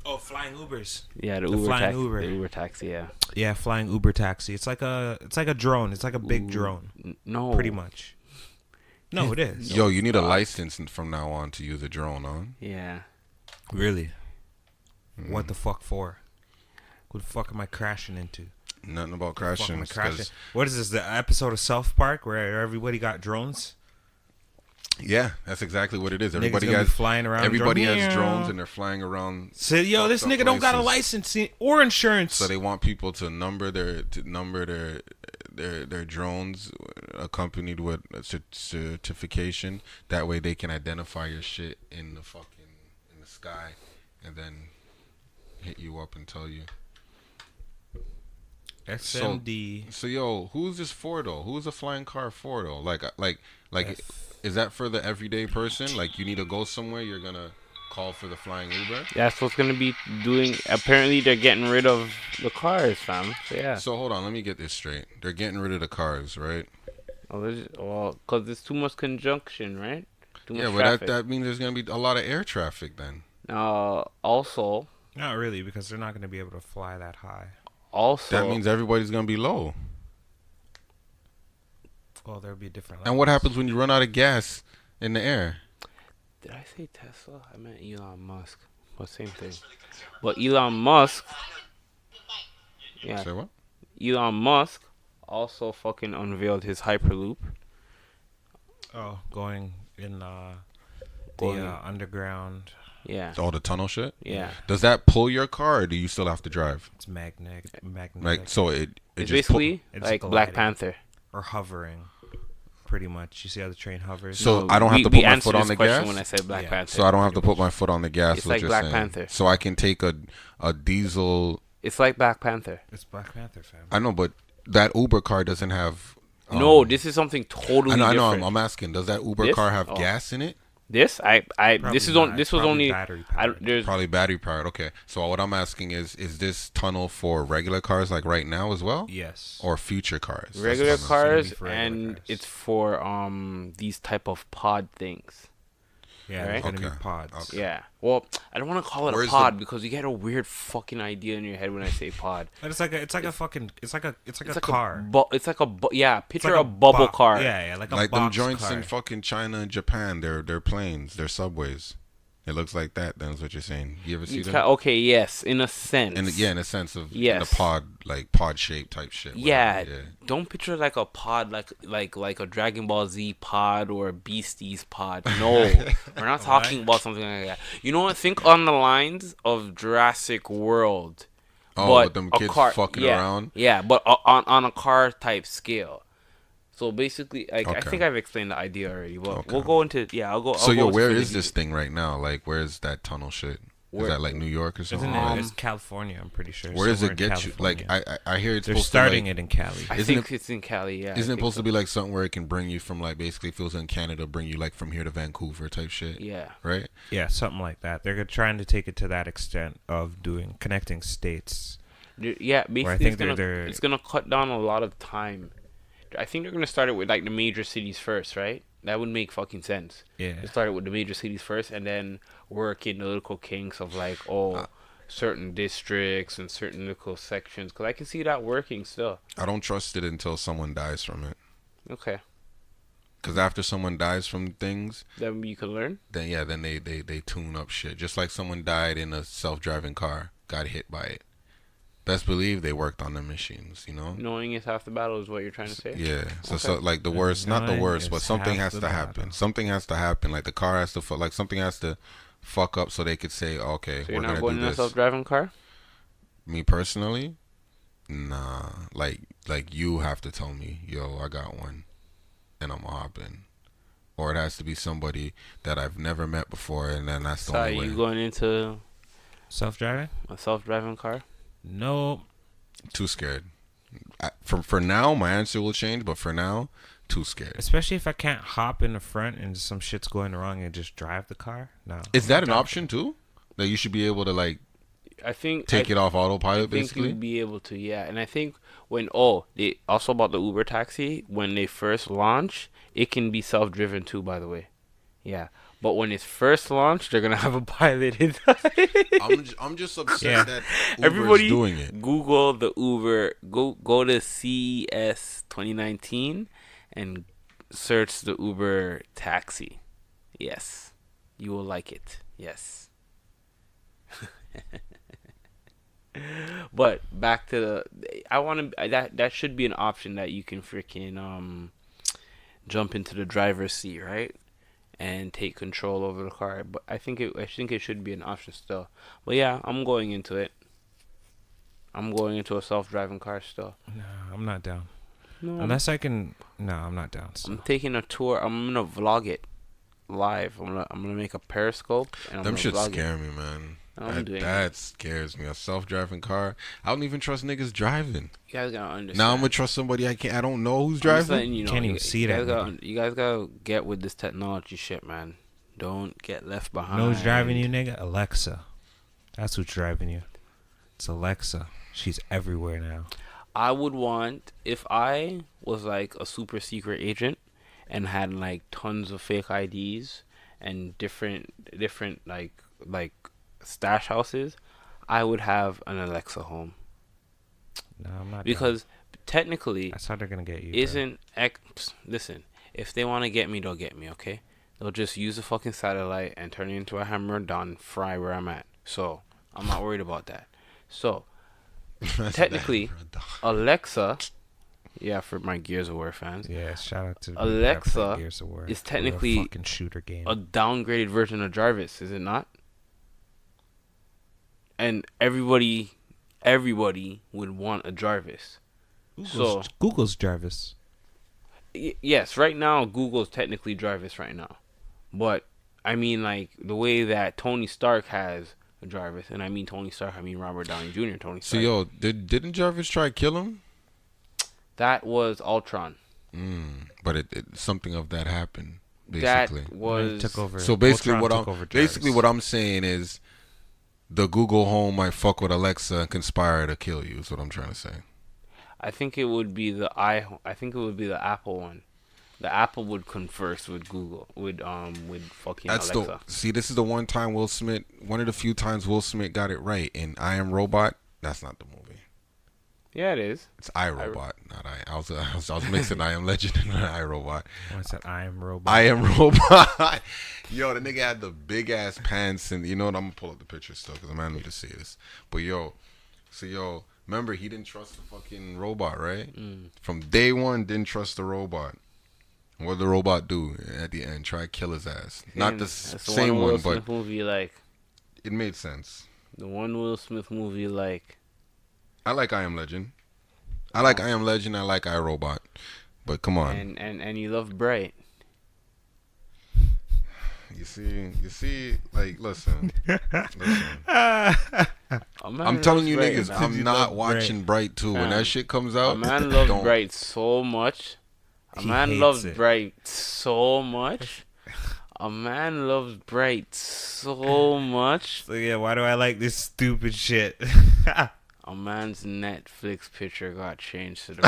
[SPEAKER 2] Oh, flying Ubers.
[SPEAKER 3] Yeah,
[SPEAKER 2] The flying Uber.
[SPEAKER 3] The Uber taxi. Yeah.
[SPEAKER 2] Yeah, flying Uber taxi. It's like a drone. It's like a big drone.
[SPEAKER 3] No.
[SPEAKER 2] Pretty much. No, it is.
[SPEAKER 1] Yo, you need a license from now on to use a drone, huh?
[SPEAKER 3] Yeah.
[SPEAKER 2] Really? What the fuck for? What the fuck am I crashing into?
[SPEAKER 1] Nothing about
[SPEAKER 2] Fuck am I
[SPEAKER 1] crashing.
[SPEAKER 2] crashing?
[SPEAKER 1] 'Cause-
[SPEAKER 2] What is this? The episode of South Park where everybody got drones?
[SPEAKER 1] Yeah, that's exactly what it is.
[SPEAKER 2] Niggas
[SPEAKER 1] Everybody
[SPEAKER 2] gonna be
[SPEAKER 1] has
[SPEAKER 2] flying around.
[SPEAKER 1] Everybody
[SPEAKER 2] drone.
[SPEAKER 1] has drones and they're flying around.
[SPEAKER 2] So yo, this
[SPEAKER 1] fucked up
[SPEAKER 2] nigga don't got a
[SPEAKER 1] places.
[SPEAKER 2] license or insurance.
[SPEAKER 1] So they want people to number their their drones accompanied with a certification. That way they can identify your shit in the sky, and then hit you up and tell you.
[SPEAKER 2] SMD.
[SPEAKER 1] So yo, who's this for though? Who's a flying car for though? Like, is that for the everyday person? Like, you need to go somewhere, you're gonna call for the flying Uber?
[SPEAKER 3] That's what's gonna be doing. Apparently, they're getting rid of the cars, fam. So yeah.
[SPEAKER 1] So hold on, let me get this straight. They're getting rid of the cars, right?
[SPEAKER 3] Well, cause there's too much conjunction, right? Too much
[SPEAKER 1] Yeah, but
[SPEAKER 3] traffic.
[SPEAKER 1] that means there's gonna be a lot of air traffic then.
[SPEAKER 3] Also,
[SPEAKER 2] Not really, because they're not going to be able to fly that high.
[SPEAKER 1] That means everybody's gonna be low.
[SPEAKER 2] Well, there'll be different.
[SPEAKER 1] And what happens when you run out of gas in the air?
[SPEAKER 3] Did I say Tesla? I meant Elon Musk. Well, same thing. But Elon Musk. Yeah.
[SPEAKER 1] Say what?
[SPEAKER 3] Elon Musk also fucking unveiled his Hyperloop.
[SPEAKER 2] Oh, going in the underground.
[SPEAKER 3] Yeah.
[SPEAKER 1] All the tunnel shit?
[SPEAKER 3] Yeah.
[SPEAKER 1] Does that pull your car, or do you still have to drive?
[SPEAKER 2] It's magnetic.
[SPEAKER 1] Like, so it
[SPEAKER 3] It's
[SPEAKER 1] just
[SPEAKER 3] basically
[SPEAKER 2] it's
[SPEAKER 3] like
[SPEAKER 2] gliding.
[SPEAKER 3] Black Panther.
[SPEAKER 2] Or hovering, pretty much. You see how the train hovers?
[SPEAKER 1] So
[SPEAKER 3] No,
[SPEAKER 1] I don't have to
[SPEAKER 3] we
[SPEAKER 1] put my
[SPEAKER 3] answered
[SPEAKER 1] foot on
[SPEAKER 3] this
[SPEAKER 1] the
[SPEAKER 3] question
[SPEAKER 1] gas?
[SPEAKER 3] when I said Black
[SPEAKER 2] Yeah.
[SPEAKER 3] Panther.
[SPEAKER 1] So I don't have to put my foot on the gas.
[SPEAKER 3] It's
[SPEAKER 1] what
[SPEAKER 3] like
[SPEAKER 1] you're
[SPEAKER 3] Black
[SPEAKER 1] saying.
[SPEAKER 3] Panther.
[SPEAKER 1] So I can take a diesel.
[SPEAKER 3] It's like Black Panther.
[SPEAKER 2] It's Black Panther, fam.
[SPEAKER 1] I know, but that Uber car doesn't have.
[SPEAKER 3] No, this is something totally
[SPEAKER 1] I know.
[SPEAKER 3] different.
[SPEAKER 1] I'm asking. Does that Uber
[SPEAKER 3] This?
[SPEAKER 1] car have
[SPEAKER 3] Oh.
[SPEAKER 1] gas in it?
[SPEAKER 3] This
[SPEAKER 2] Probably
[SPEAKER 3] this is
[SPEAKER 2] not.
[SPEAKER 3] on. This
[SPEAKER 2] It's
[SPEAKER 3] was
[SPEAKER 2] probably
[SPEAKER 3] only.
[SPEAKER 2] battery
[SPEAKER 3] I,
[SPEAKER 2] powered.
[SPEAKER 3] there's
[SPEAKER 1] Probably battery powered. Okay. So what I'm asking is this tunnel for regular cars like right now as well,
[SPEAKER 2] Yes.
[SPEAKER 1] or future cars? That's
[SPEAKER 3] regular
[SPEAKER 1] what I'm
[SPEAKER 3] cars,
[SPEAKER 2] for regular
[SPEAKER 3] and
[SPEAKER 2] cars.
[SPEAKER 3] it's for these type of pod things.
[SPEAKER 2] Yeah,
[SPEAKER 3] Right?
[SPEAKER 2] there's gonna
[SPEAKER 1] Okay.
[SPEAKER 2] be pods.
[SPEAKER 1] Okay.
[SPEAKER 3] Yeah. Well, I don't want to call it
[SPEAKER 1] Where's
[SPEAKER 3] a pod because you get a weird fucking idea in your head when I say pod.
[SPEAKER 2] But it's like a
[SPEAKER 3] It's
[SPEAKER 2] car.
[SPEAKER 3] It's like a yeah. Picture
[SPEAKER 2] like
[SPEAKER 3] a bubble
[SPEAKER 2] bo-
[SPEAKER 3] car.
[SPEAKER 2] Yeah, like a
[SPEAKER 1] Like them
[SPEAKER 2] box
[SPEAKER 1] joints
[SPEAKER 2] car.
[SPEAKER 1] in fucking China and Japan. They're planes. They're subways. It looks like that. That's what you're saying. You ever see them?
[SPEAKER 3] Okay. Yes, in a sense.
[SPEAKER 1] And yeah, in a sense of
[SPEAKER 3] Yes.
[SPEAKER 1] the pod shape type shit.
[SPEAKER 3] Yeah,
[SPEAKER 1] whatever,
[SPEAKER 3] don't picture like a pod, like a Dragon Ball Z pod or a Beasties pod. No, we're not talking about something like that. You know what? Think on the lines of Jurassic World.
[SPEAKER 1] Oh,
[SPEAKER 3] but
[SPEAKER 1] with them
[SPEAKER 3] a
[SPEAKER 1] kids
[SPEAKER 3] car,
[SPEAKER 1] fucking
[SPEAKER 3] yeah,
[SPEAKER 1] around.
[SPEAKER 3] Yeah, but on a car type scale. So basically, like I
[SPEAKER 1] Okay.
[SPEAKER 3] think I've explained the idea already, but
[SPEAKER 1] Okay.
[SPEAKER 3] we'll go into I'll go.
[SPEAKER 1] So
[SPEAKER 3] I'll go into
[SPEAKER 1] where
[SPEAKER 3] further
[SPEAKER 1] is this
[SPEAKER 3] detail.
[SPEAKER 1] thing right now? Like, where's that tunnel shit? Is
[SPEAKER 3] Where-
[SPEAKER 1] that like New York or
[SPEAKER 2] Isn't
[SPEAKER 1] something?
[SPEAKER 2] it?
[SPEAKER 3] Um,
[SPEAKER 2] It's California, I'm pretty sure.
[SPEAKER 1] Where does
[SPEAKER 2] Somewhere
[SPEAKER 1] it
[SPEAKER 2] in
[SPEAKER 1] get you? Like,
[SPEAKER 2] California.
[SPEAKER 1] I hear it's
[SPEAKER 2] They're
[SPEAKER 1] supposed
[SPEAKER 2] starting
[SPEAKER 1] to like,
[SPEAKER 2] it in Cali.
[SPEAKER 3] I
[SPEAKER 1] Isn't
[SPEAKER 3] think it's in Cali. Yeah. I
[SPEAKER 1] Isn't it
[SPEAKER 3] think
[SPEAKER 1] supposed
[SPEAKER 3] so.
[SPEAKER 1] to be like something where it can bring you from like basically if it was in Canada, bring you like from here to Vancouver type shit?
[SPEAKER 3] Yeah.
[SPEAKER 1] Right?
[SPEAKER 2] Yeah, something like that. They're trying to take it to that extent of doing connecting states.
[SPEAKER 3] Yeah, basically,
[SPEAKER 2] think they're-
[SPEAKER 3] it's gonna cut down a lot of time. I think they're gonna start it with like the major cities first, right? That would make fucking sense.
[SPEAKER 2] Yeah.
[SPEAKER 3] They start it with the major cities first, and then work in the little kinks of like certain districts and certain little sections. Cause I can see that working still.
[SPEAKER 1] I don't trust it until someone dies from it.
[SPEAKER 3] Okay,
[SPEAKER 1] Because after someone dies from things,
[SPEAKER 3] then you can learn.
[SPEAKER 1] then yeah, then they tune up shit. Just like someone died in a self-driving car, got hit by it. Best believe they worked on the machines, you know?
[SPEAKER 3] Knowing is half the battle, is what you're trying to say.
[SPEAKER 1] Yeah. So
[SPEAKER 3] Okay.
[SPEAKER 1] so like the worst, not the
[SPEAKER 2] Knowing
[SPEAKER 1] worst, but
[SPEAKER 2] is
[SPEAKER 1] something
[SPEAKER 2] half
[SPEAKER 1] has
[SPEAKER 2] the
[SPEAKER 1] to happen.
[SPEAKER 2] battle.
[SPEAKER 1] Something has to happen. Like the car has to like something has to fuck up so they could say, okay,
[SPEAKER 3] So
[SPEAKER 1] we're
[SPEAKER 3] you're not
[SPEAKER 1] gonna
[SPEAKER 3] going
[SPEAKER 1] do
[SPEAKER 3] in a
[SPEAKER 1] this.
[SPEAKER 3] self-driving car.
[SPEAKER 1] Me personally, nah. Like you have to tell me, yo, I got one, and I'm gonna hop in, or it has to be somebody that I've never met before, and then that's the
[SPEAKER 3] So are
[SPEAKER 1] only way.
[SPEAKER 3] you going into
[SPEAKER 2] Self-driving?
[SPEAKER 3] a self-driving car?
[SPEAKER 2] No.
[SPEAKER 1] Too scared. For now, my answer will change, but for now, too scared.
[SPEAKER 2] Especially if I can't hop in the front and some shit's going wrong and just drive the car. No.
[SPEAKER 1] Is that an option too? That you should be able to like
[SPEAKER 3] I think
[SPEAKER 1] take it off autopilot,
[SPEAKER 3] I think
[SPEAKER 1] basically.
[SPEAKER 3] you'd be able to, yeah. And I think when they also about the Uber taxi, when they first launch, it can be self-driven too, by the way. Yeah. But when it's first launched, they're gonna have a pilot inside.
[SPEAKER 1] I'm just upset
[SPEAKER 2] Yeah.
[SPEAKER 1] that Uber's
[SPEAKER 3] Everybody
[SPEAKER 1] doing it.
[SPEAKER 3] Google the Uber. Go to CES 2019 and search the Uber taxi. Yes, you will like it. Yes. But back to that should be an option that you can freaking jump into the driver's seat, right? And take control over the car. But I think it should be an option still. But yeah, I'm going into it. I'm going into a self-driving car still.
[SPEAKER 2] No, I'm not down.
[SPEAKER 3] No,
[SPEAKER 2] Unless I can. No, I'm not down. So.
[SPEAKER 3] I'm taking a tour. I'm gonna vlog it live. I'm gonna make a Periscope and I'm
[SPEAKER 1] Them
[SPEAKER 3] gonna
[SPEAKER 1] shit
[SPEAKER 3] vlog
[SPEAKER 1] scare me, man.
[SPEAKER 3] I'm doing
[SPEAKER 1] That scares me. A self-driving car. I don't even trust niggas driving.
[SPEAKER 3] You guys gotta understand.
[SPEAKER 1] Now I'm gonna trust somebody I don't know who's
[SPEAKER 3] I'm just
[SPEAKER 1] driving.
[SPEAKER 3] letting you know,
[SPEAKER 2] Can't even see that.
[SPEAKER 3] You guys gotta get with this technology shit, man. Don't get left behind.
[SPEAKER 2] Know who's driving you, nigga? Alexa. That's who's driving you. It's Alexa. She's everywhere now.
[SPEAKER 3] I would want, if I was like a super secret agent and had like tons of fake IDs and different like stash houses, I would have an Alexa home.
[SPEAKER 2] No, I'm not.
[SPEAKER 3] Because technically,
[SPEAKER 2] that's how they're gonna get you.
[SPEAKER 3] Listen, if they want to get me, they'll get me. Okay, they'll just use a fucking satellite and turn it into a hammer, done, fry where I'm at. So I'm not worried about that. So technically, Alexa, yeah, for my Gears of War fans,
[SPEAKER 2] yeah, shout out to
[SPEAKER 3] Alexa
[SPEAKER 2] Gears of War.
[SPEAKER 3] is technically
[SPEAKER 2] fucking shooter game.
[SPEAKER 3] a downgraded version of Jarvis, is it not? And everybody would want a Jarvis.
[SPEAKER 2] Google's Jarvis.
[SPEAKER 3] Yes, right now Google's technically Jarvis right now, but I mean like the way that Tony Stark has a Jarvis, and I mean Tony Stark, I mean Robert Downey Jr. Tony Stark.
[SPEAKER 1] So yo, didn't Jarvis try to kill him?
[SPEAKER 3] That was Ultron.
[SPEAKER 1] But it something of that happened. Basically,
[SPEAKER 3] that was
[SPEAKER 2] took over.
[SPEAKER 1] So basically,
[SPEAKER 2] Ultron
[SPEAKER 1] what I'm saying is, the Google Home might fuck with Alexa and conspire to kill you. Is what I'm trying to say.
[SPEAKER 3] I think it would be the Apple one. The Apple would converse with Google, with fucking Alexa.
[SPEAKER 1] See, this is the one time one of the few times Will Smith got it right. In I Am Robot, that's not the movie.
[SPEAKER 3] Yeah, it is.
[SPEAKER 1] It's iRobot, not I. I was mixing I Am Legend and I Robot.
[SPEAKER 2] What's that? I Am Robot.
[SPEAKER 1] I Am Robot. Yo, the nigga had the big ass pants, and you know what? I'm gonna pull up the picture still because I need to see this. But remember he didn't trust the fucking robot, right? From day one, didn't trust the robot. What did the robot do at the end? Try to kill his ass. Not the same one, but
[SPEAKER 3] movie, like,
[SPEAKER 1] it made sense.
[SPEAKER 3] The one Will Smith movie, like,
[SPEAKER 1] I like I Am Legend. I like I Am Legend. I like iRobot. But come on.
[SPEAKER 3] And you love Bright.
[SPEAKER 1] You see, like, listen. I'm telling you niggas, I'm not watching Bright 2. When that shit comes out,
[SPEAKER 3] a man loves Bright so much. A man loves Bright so much. A man loves Bright so much.
[SPEAKER 2] So yeah, why do I like this stupid shit?
[SPEAKER 3] A man's Netflix picture got changed to the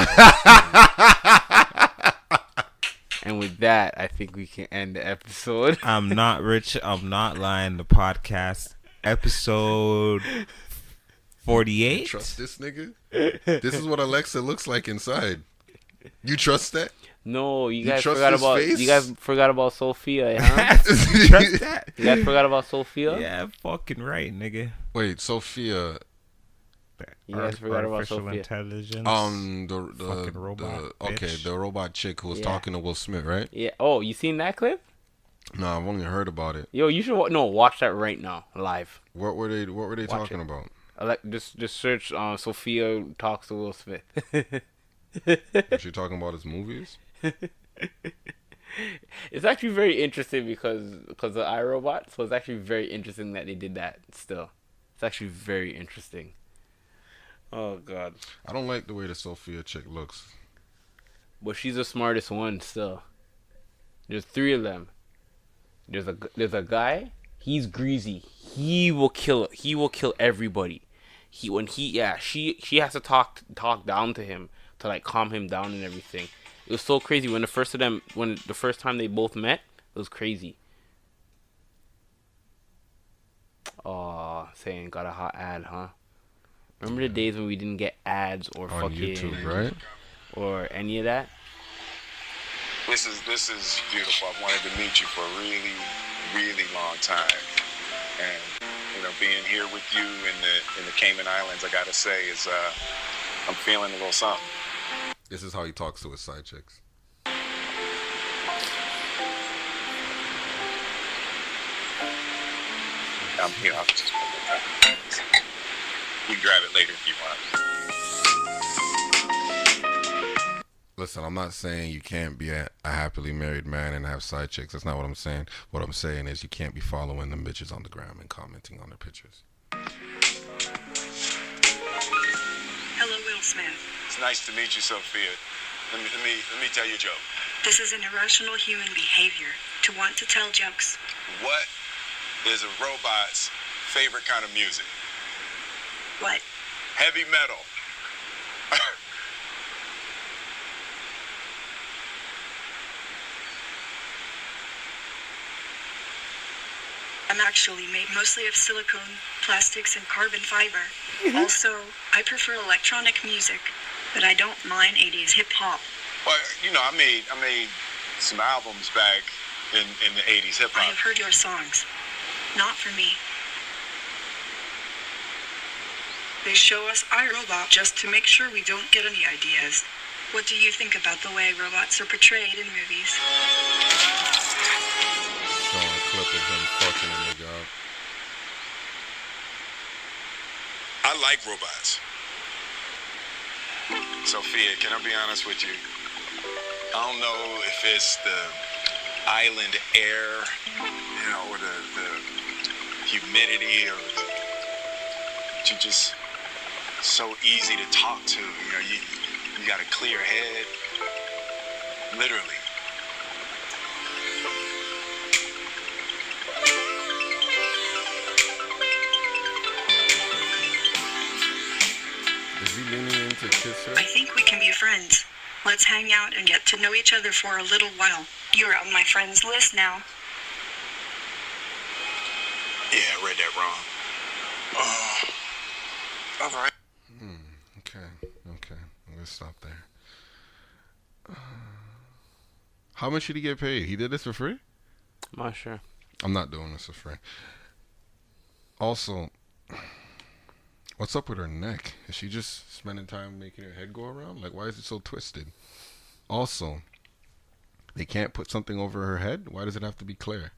[SPEAKER 3] And with that, I think we can end the episode.
[SPEAKER 2] I'm not rich. I'm not lying. The podcast episode 48.
[SPEAKER 1] You trust this nigga? This is what Alexa looks like inside. You trust that?
[SPEAKER 3] No, you guys forgot about Sophia, huh?
[SPEAKER 2] You trust that?
[SPEAKER 3] You guys forgot about Sophia?
[SPEAKER 2] Yeah, fucking right, nigga.
[SPEAKER 1] Wait, Sophia.
[SPEAKER 3] You guys forgot about
[SPEAKER 2] artificial
[SPEAKER 3] Sophia.
[SPEAKER 2] intelligence.
[SPEAKER 1] The
[SPEAKER 2] fucking robot.
[SPEAKER 1] The robot chick who was talking to Will Smith, right?
[SPEAKER 3] Yeah. Oh, you seen that clip?
[SPEAKER 1] No, I've only heard about it.
[SPEAKER 3] Yo, you should watch that right now, live.
[SPEAKER 1] What were they talking about?
[SPEAKER 3] Just search Sophia talks to Will Smith.
[SPEAKER 1] Was she talking about his movies?
[SPEAKER 3] It's actually very interesting because of iRobot. So it's actually very interesting that they did that. Still, it's actually very interesting. Oh God.
[SPEAKER 1] I don't like the way the Sophia chick looks.
[SPEAKER 3] But she's the smartest one still. There's 3 of them. There's a guy. He's greasy. He will kill everybody. She has to talk down to him to like calm him down and everything. It was so crazy when the first time they both met. It was crazy. Oh, saying got a hot ad, huh? Remember the days when we didn't get ads or
[SPEAKER 1] on
[SPEAKER 3] fucking
[SPEAKER 1] YouTube, right?
[SPEAKER 3] Or any of that?
[SPEAKER 4] This is beautiful. I've wanted to meet you for a really, really long time, and being here with you in the Cayman Islands, I gotta say, is I'm feeling a little something.
[SPEAKER 1] This is how he talks to his side chicks.
[SPEAKER 4] I'm here. I'll just we can grab it later if you want.
[SPEAKER 1] Listen, I'm not saying you can't be a happily married man and have side chicks. That's not what I'm saying. What I'm saying is you can't be following them bitches on the gram and commenting on their pictures.
[SPEAKER 5] Hello, Will Smith.
[SPEAKER 4] It's nice to meet you, Sophia. Let me tell you a joke.
[SPEAKER 5] This is an irrational human behavior to want to tell jokes.
[SPEAKER 4] What is a robot's favorite kind of music?
[SPEAKER 5] What?
[SPEAKER 4] Heavy metal.
[SPEAKER 5] I'm actually made mostly of silicone, plastics, and carbon fiber. Also, I prefer electronic music, but I don't mind 80s hip-hop.
[SPEAKER 4] Well, you know, I made some albums back in the 80s hip
[SPEAKER 5] I
[SPEAKER 4] hop.
[SPEAKER 5] have heard your songs. Not for me. They show us iRobot just to make sure we don't get any ideas. What do you think about the way robots are portrayed in movies?
[SPEAKER 1] Showing a clip of him fucking a nigga up.
[SPEAKER 4] I like robots. Sophia, can I be honest with you? I don't know if it's the island air, you know, or the humidity, or you're just so easy to talk to. You know, you got a clear head, literally.
[SPEAKER 1] Is he leaning in to kiss her?
[SPEAKER 5] I think we can be friends. Let's hang out and get to know each other for a little while. You're on my friends list now.
[SPEAKER 4] Yeah, I read that wrong. All right.
[SPEAKER 1] Okay. I'm gonna stop there. How much did he get paid? He did this for free?
[SPEAKER 3] I'm not sure.
[SPEAKER 1] I'm not doing this for free. Also, what's up with her neck? Is she just spending time making her head go around? Like, why is it so twisted? Also, they can't put something over her head? Why does it have to be clear?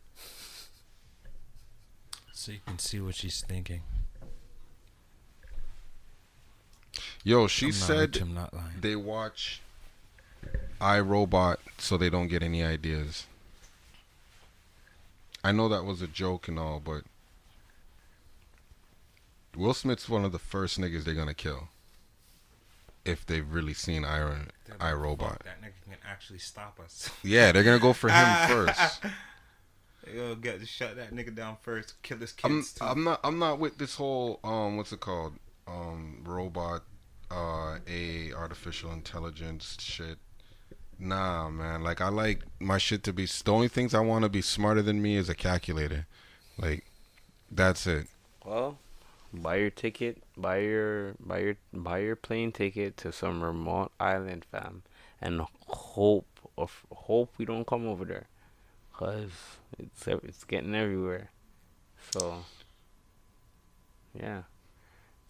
[SPEAKER 2] So you can see what she's thinking.
[SPEAKER 1] Yo, she
[SPEAKER 2] I'm
[SPEAKER 1] said
[SPEAKER 2] not lying.
[SPEAKER 1] they watch iRobot so they don't get any ideas. I know that was a joke and all, but Will Smith's one of the first niggas they're gonna kill if they've really seen iRobot.
[SPEAKER 2] That nigga can actually stop us.
[SPEAKER 1] Yeah, they're gonna go for him first.
[SPEAKER 2] They gonna get to shut that nigga down first. Kill his kids too.
[SPEAKER 1] I'm not with this whole what's it called, robot, artificial intelligence shit. Nah, man. Like, I like my shit to be. The only things I want to be smarter than me is a calculator. Like, that's it.
[SPEAKER 3] Well, buy your ticket, buy your plane ticket to some remote island, fam, and hope we don't come over there, cause it's getting everywhere. So, yeah,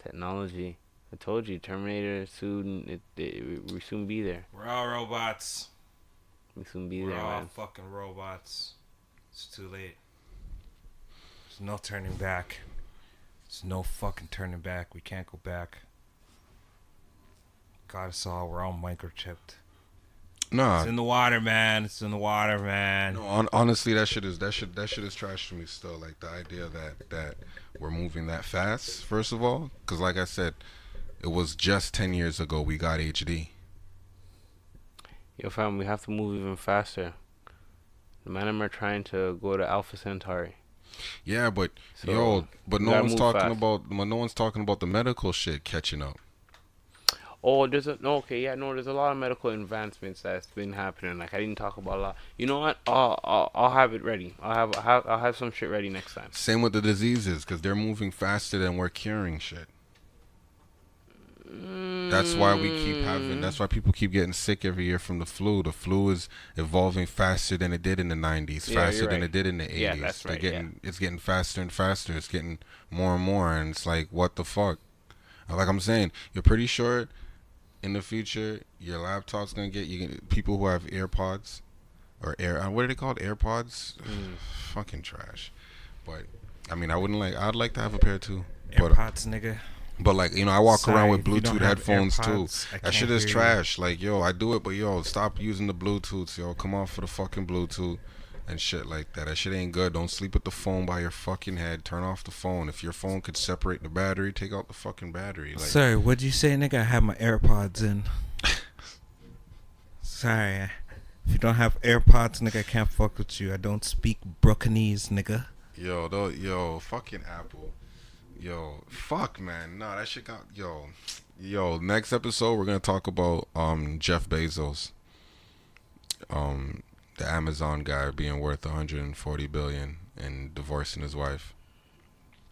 [SPEAKER 3] technology. I told you, Terminator soon. We soon be there.
[SPEAKER 2] We're all robots.
[SPEAKER 3] We soon be
[SPEAKER 2] We're
[SPEAKER 3] there,
[SPEAKER 2] all
[SPEAKER 3] man.
[SPEAKER 2] fucking robots. It's too late. There's no turning back. There's no fucking turning back. We can't go back. Got us all. We're all microchipped.
[SPEAKER 1] Nah.
[SPEAKER 2] It's in the water, man. It's in the water, man.
[SPEAKER 1] No, honestly, that shit is trash to me still. Like, the idea that we're moving that fast. First of all, because like I said, it was just 10 years ago we got HD.
[SPEAKER 3] Yo, fam, we have to move even faster. The man and them are trying to go to Alpha Centauri.
[SPEAKER 1] Yeah, but
[SPEAKER 3] So,
[SPEAKER 1] but
[SPEAKER 3] we
[SPEAKER 1] no
[SPEAKER 3] gotta
[SPEAKER 1] one's
[SPEAKER 3] move
[SPEAKER 1] talking
[SPEAKER 3] fast.
[SPEAKER 1] about the medical shit catching up.
[SPEAKER 3] Oh, there's a lot of medical advancements that's been happening. Like, I didn't talk about a lot. You know what? I'll have it ready. I'll have some shit ready next time.
[SPEAKER 1] Same with the diseases, because they're moving faster than we're curing shit. That's why that's why people keep getting sick every year from the flu. The flu is evolving faster than it did in the 90s,
[SPEAKER 3] Yeah,
[SPEAKER 1] faster
[SPEAKER 3] you're
[SPEAKER 1] than
[SPEAKER 3] right.
[SPEAKER 1] it did in the 80s.
[SPEAKER 3] Yeah, that's right,
[SPEAKER 1] It's getting faster and faster. It's getting more and more, and it's like, what the fuck? Like I'm saying, you're pretty sure in the future your laptop's gonna get people who have AirPods or what are they called? AirPods? Fucking trash. But I mean, I'd like to have a pair too. But
[SPEAKER 2] AirPods, nigga.
[SPEAKER 1] But like, you know, I walk
[SPEAKER 2] Sorry,
[SPEAKER 1] around with
[SPEAKER 2] if you don't
[SPEAKER 1] Bluetooth
[SPEAKER 2] have
[SPEAKER 1] headphones too.
[SPEAKER 2] AirPods, I
[SPEAKER 1] That
[SPEAKER 2] can't
[SPEAKER 1] shit is
[SPEAKER 2] hear you.
[SPEAKER 1] trash. Like, yo, I do it, but yo, stop using the Bluetooths, yo. Come on for the fucking Bluetooth and shit like that. That shit ain't good. Don't sleep with the phone by your fucking head. Turn off the phone. If your phone could separate the battery, take out the fucking battery. Like,
[SPEAKER 2] Sorry, what'd you say, nigga? I have my AirPods in. Sorry. If you don't have AirPods, nigga, I can't fuck with you. I don't speak Brookings, nigga.
[SPEAKER 1] yo, fucking Apple. Yo, fuck, man. No, that shit got, yo. Next episode, we're gonna talk about Jeff Bezos, the Amazon guy being worth 140 billion and divorcing his wife.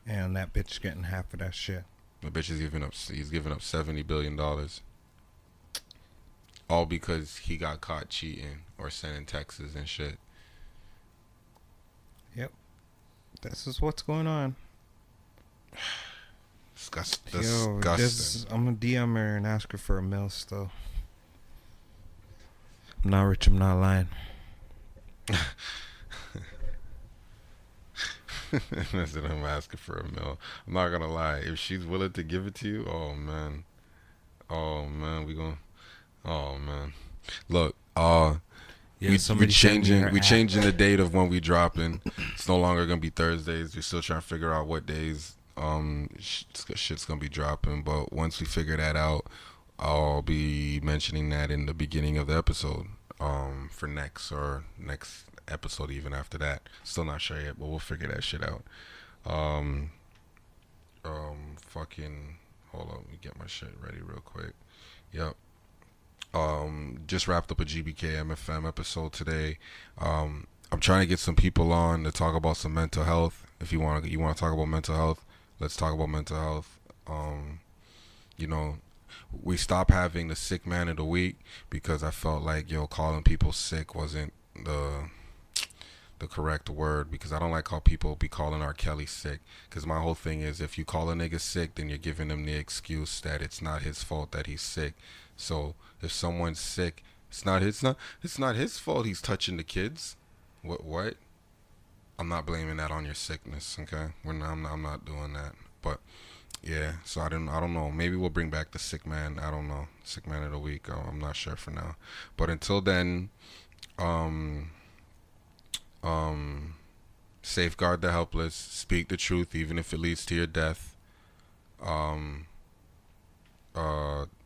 [SPEAKER 2] And that bitch getting half of that shit.
[SPEAKER 1] The bitch is he's giving up $70 billion. All because he got caught cheating or sending texts and shit.
[SPEAKER 2] Yep. This is what's going on.
[SPEAKER 1] Disgusting.
[SPEAKER 2] I'm gonna DM her and ask her for a meal still. I'm not rich, I'm not lying.
[SPEAKER 1] I said I'm asking for a meal. I'm not gonna lie. If she's willing to give it to you, oh man, we gonna. Oh man, look.
[SPEAKER 2] Yeah,
[SPEAKER 1] we changing the date of when we dropping. It's no longer gonna be Thursdays. We're still trying to figure out what days shit's gonna be dropping. But once we figure that out, I'll be mentioning that in the beginning of the episode. For next episode, even after that. Still not sure yet, but we'll figure that shit out. Fucking hold on, let me get my shit ready real quick. Yep. Just wrapped up a GBK MFM episode today. I'm trying to get some people on to talk about some mental health. If you want to talk about mental health, let's talk about mental health. You know, we stopped having the sick man of the week because I felt like calling people sick wasn't the correct word, because I don't like how people be calling R.Kelly sick, because my whole thing is, if you call a nigga sick, then you're giving him the excuse that it's not his fault that he's sick. So if someone's sick, it's not his fault he's touching the kids. What? I'm not blaming that on your sickness, okay? I'm not doing that. But yeah, so I don't know. Maybe we'll bring back the sick man. I don't know. Sick man of the week. I'm not sure for now. But until then, safeguard the helpless. Speak the truth, even if it leads to your death.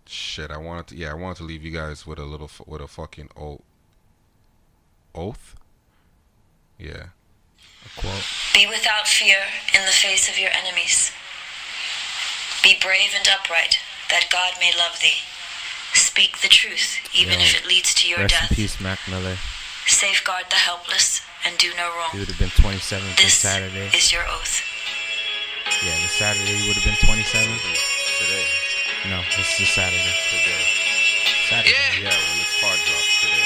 [SPEAKER 1] Shit. I wanted to leave you guys with a fucking oath. Yeah. A quote.
[SPEAKER 6] Be without fear in the face of your enemies. Be brave and upright, that God may love thee. Speak the truth, even if it leads to your
[SPEAKER 2] rest
[SPEAKER 6] death.
[SPEAKER 2] In peace, Mac Miller.
[SPEAKER 6] Safeguard the helpless and do no wrong.
[SPEAKER 2] He would have been 27 this Saturday.
[SPEAKER 6] Is your oath.
[SPEAKER 2] Yeah, this Saturday he would have been 27.
[SPEAKER 1] Today.
[SPEAKER 2] No, this is Saturday.
[SPEAKER 1] Today.
[SPEAKER 2] Saturday.
[SPEAKER 1] Yeah, when this pod drops today.